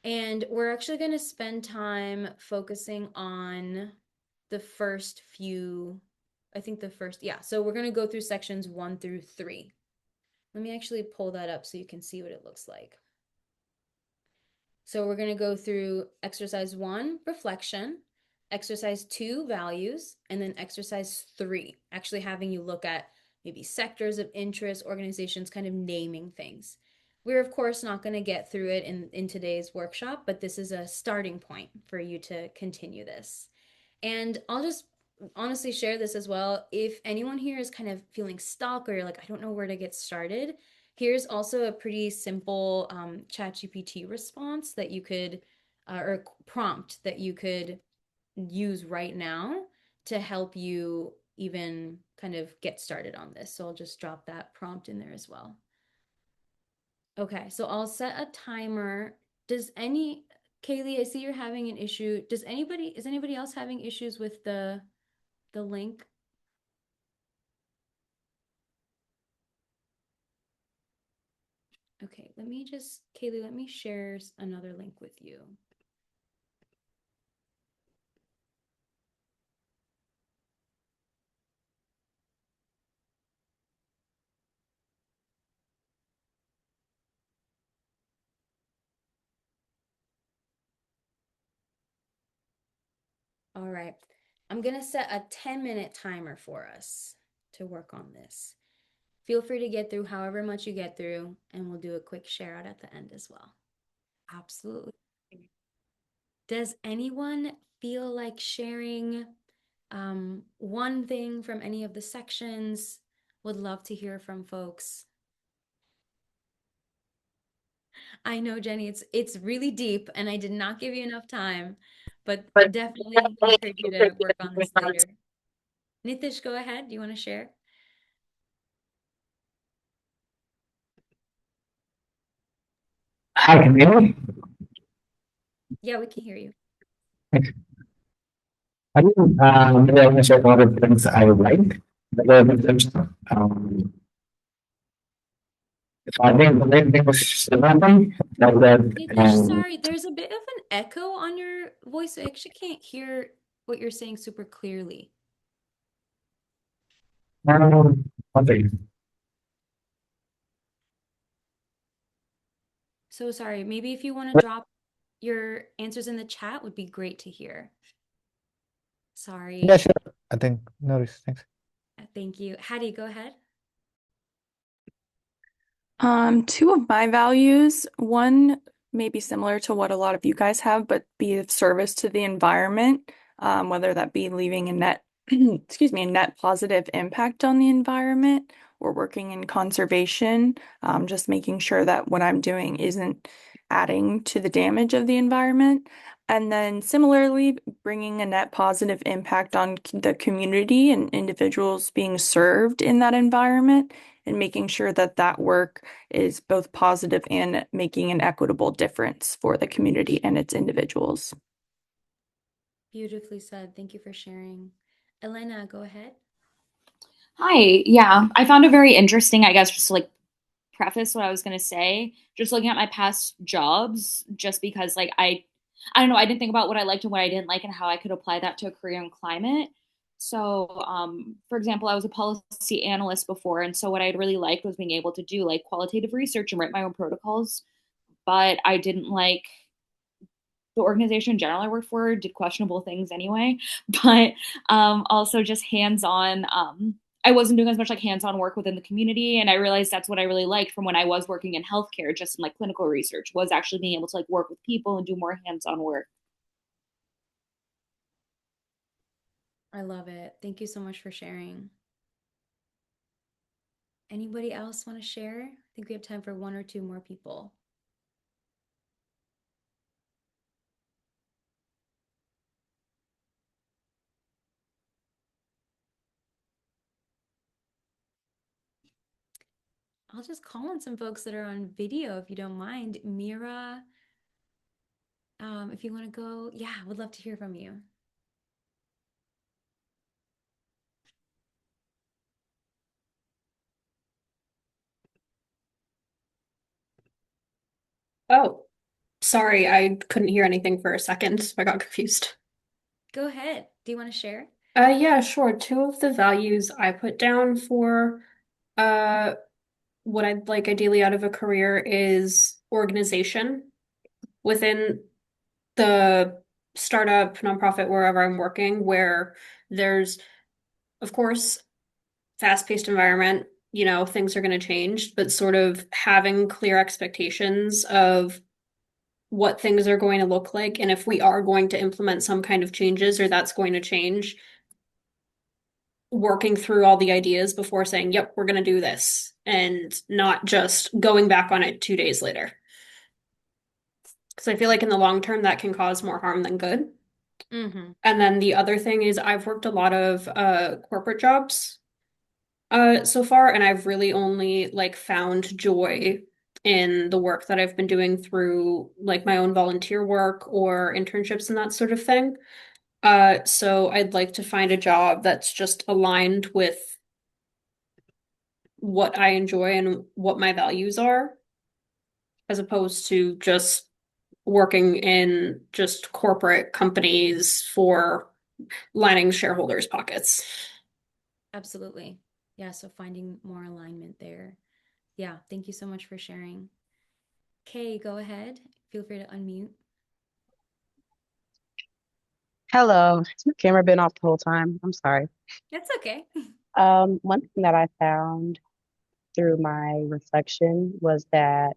And we're actually going to spend time focusing on the first few, I think the first, yeah. So we're going to go through sections 1 through 3. Let me actually pull that up so you can see what it looks like. So we're going to go through exercise 1, reflection, exercise 2, values, and then exercise 3, actually having you look at maybe sectors of interest, organizations, kind of naming things. We're of course not going to get through it in today's workshop, but this is a starting point for you to continue this. And I'll just honestly share this as well. If anyone here is kind of feeling stuck or you're like, I don't know where to get started, here's also a pretty simple ChatGPT response that you could, or prompt that you could use right now to help you even kind of get started on this. So I'll just drop that prompt in there as well. Okay, so I'll set a timer. Kaylee, I see you're having an issue. Is anybody else having issues with the link? Okay, Kaylee, let me share another link with you. All right, I'm gonna set a 10-minute timer for us to work on this. Feel free to get through however much you get through, and we'll do a quick share out at the end as well. Absolutely. Does anyone feel like sharing one thing from any of the sections? Would love to hear from folks. I know, Jenny, it's really deep and I did not give you enough time, but definitely encourage you to work on this later. Nitish, go ahead. Do you want to share? Hi, can you hear me? Yeah, we can hear you. I think maybe I want to share one of the things I like. So I think the main thing was surrounding like that, Nitish, sorry, there's a bit of an echo on your voice. I actually can't hear what you're saying super clearly. one thing. So sorry. Maybe if you want to drop your answers in the chat would be great to hear. Sorry. Yeah, sure. I think no worries. Thanks. Thank you. Hattie, go ahead. Two of my values, one may be similar to what a lot of you guys have, but be of service to the environment, whether that be leaving a net, excuse me, a net positive impact on the environment or working in conservation, just making sure that what I'm doing isn't adding to the damage of the environment. And then similarly, bringing a net positive impact on the community and individuals being served in that environment, and making sure that that work is both positive and making an equitable difference for the community and its individuals. Beautifully said. Thank you for sharing. Elena, go ahead. Hi. Yeah, I found it very interesting, I guess, just to like preface what I was gonna say, just looking at my past jobs, just because like I don't know, I didn't think about what I liked and what I didn't like and how I could apply that to a career in climate. So, for example, I was a policy analyst before, and so what I really liked was being able to do like qualitative research and write my own protocols. But I didn't like the organization in general I worked for did questionable things anyway, but also just hands-on. I wasn't doing as much like hands-on work within the community, and I realized that's what I really liked from when I was working in healthcare, just in like clinical research, was actually being able to like work with people and do more hands-on work. I love it. Thank you so much for sharing. Anybody else want to share? I think we have time for one or two more people. I'll just call on some folks that are on video if you don't mind. Mira, if you want to go, yeah, would love to hear from you. Oh, sorry, I couldn't hear anything for a second, so I got confused. Go ahead. Do you want to share? Yeah, sure. Two of the values I put down for uh what I'd like ideally out of a career is organization within the startup, nonprofit, wherever I'm working, where there's, of course, fast-paced environment, things are going to change, but sort of having clear expectations of what things are going to look like, and if we are going to implement some kind of changes or that's going to change, working through all the ideas before saying, yep, we're going to do this, and not just going back on it 2 days later. Because I feel like in the long term, that can cause more harm than good. Mm-hmm. And then the other thing is I've worked a lot of corporate jobs so far, and I've really only like found joy in the work that I've been doing through like my own volunteer work or internships and that sort of thing. So I'd like to find a job that's just aligned with what I enjoy and what my values are, as opposed to just working in just corporate companies for lining shareholders' pockets. Absolutely. Yeah, so finding more alignment there. Yeah, thank you so much for sharing. Kay, go ahead. Feel free to unmute. Hello. Has my camera been off the whole time? I'm sorry. That's okay. One thing that I found through my reflection was that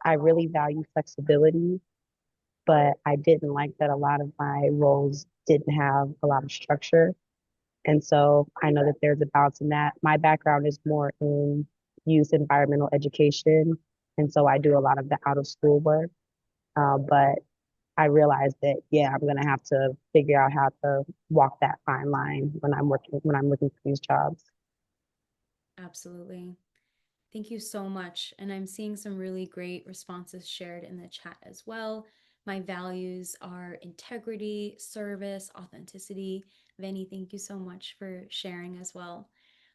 I really value flexibility, but I didn't like that a lot of my roles didn't have a lot of structure. And so I know that there's a balance in that. My background is more in youth environmental education. And so I do a lot of the out of school work. But I realized that, yeah, I'm gonna have to figure out how to walk that fine line when I'm looking for these jobs. Absolutely. Thank you so much. And I'm seeing some really great responses shared in the chat as well. My values are integrity, service, authenticity. Vinny, thank you so much for sharing as well.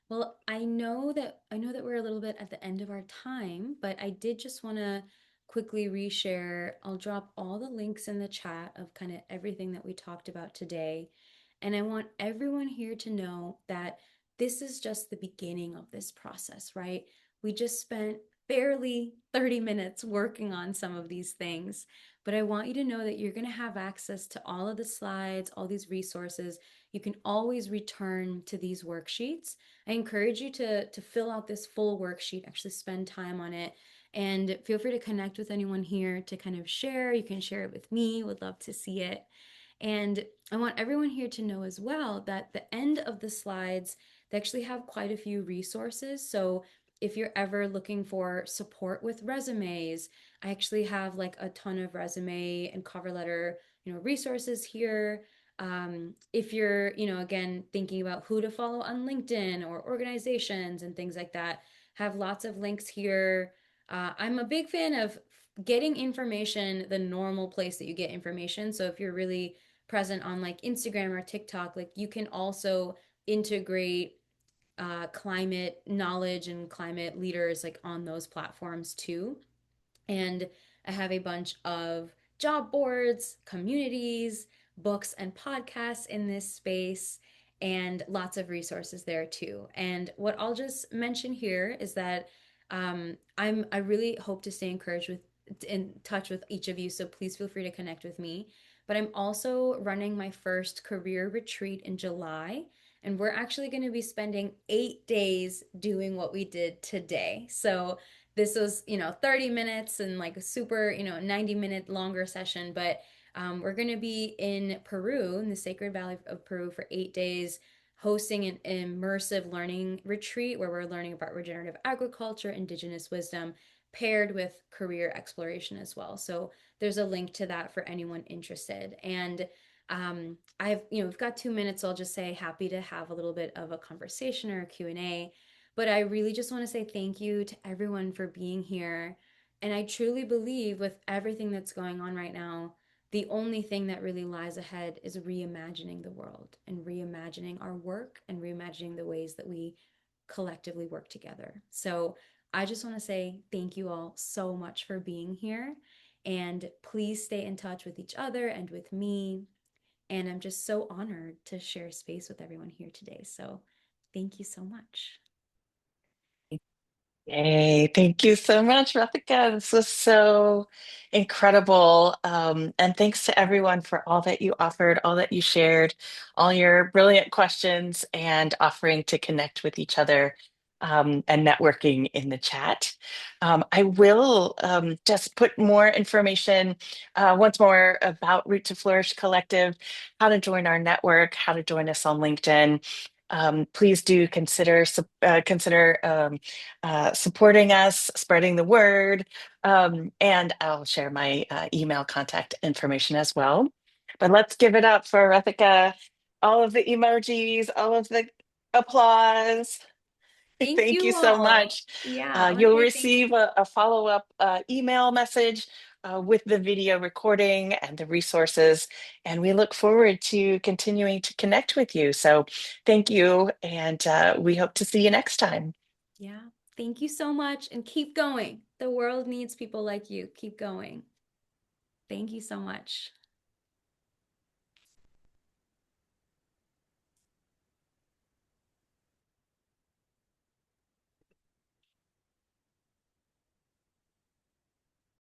Well, I know that we're a little bit at the end of our time, but I did just want to quickly reshare. I'll drop all the links in the chat of kind of everything that we talked about today. And I want everyone here to know that this is just the beginning of this process, right? We just spent barely 30 minutes working on some of these things, but I want you to know that you're going to have access to all of the slides, all these resources. You can always return to these worksheets. I encourage you to fill out this full worksheet, actually spend time on it, and feel free to connect with anyone here to kind of share. You can share it with me, would love to see it. And I want everyone here to know as well that the end of the slides, they actually have quite a few resources. So if you're ever looking for support with resumes, I actually have like a ton of resume and cover letter, resources here. If you're, again, thinking about who to follow on LinkedIn or organizations and things like that, have lots of links here. I'm a big fan of getting information the normal place that you get information. So if you're really present on like Instagram or TikTok, like you can also integrate climate knowledge and climate leaders like on those platforms too. And I have a bunch of job boards, communities, books, and podcasts in this space, and lots of resources there too. And what I'll just mention here is that I really hope to stay encouraged with in touch with each of you. So please feel free to connect with me. But I'm also running my first career retreat in July. And we're actually going to be spending 8 days doing what we did today. So this was 30 minutes and like a super 90-minute longer session, but we're going to be in Peru, in the Sacred Valley of Peru, for 8 days, hosting an immersive learning retreat where we're learning about regenerative agriculture, indigenous wisdom, paired with career exploration as well. So there's a link to that for anyone interested. And we've got 2 minutes, so I'll just say happy to have a little bit of a conversation or a Q&A. But I really just want to say thank you to everyone for being here. And I truly believe with everything that's going on right now, the only thing that really lies ahead is reimagining the world and reimagining our work and reimagining the ways that we collectively work together. So I just want to say thank you all so much for being here. And please stay in touch with each other and with me. And I'm just so honored to share space with everyone here today. So thank you so much. Hey, thank you so much, Radhika. This was so incredible. And thanks to everyone for all that you offered, all that you shared, all your brilliant questions, and offering to connect with each other and networking in the chat. I will just put more information once more about Root to Flourish Collective, how to join our network, how to join us on LinkedIn. Please do consider supporting us, spreading the word, and I'll share my email contact information as well. But let's give it up for Rathika. All of the emojis, all of the applause. Thank Thank you you so all. much. Yeah, I want to You'll say thank receive a follow-up email message with the video recording and the resources, and we look forward to continuing to connect with you. So thank you, and we hope to see you next time. Yeah, thank you so much, and keep going. The world needs people like you. Keep going. Thank you so much.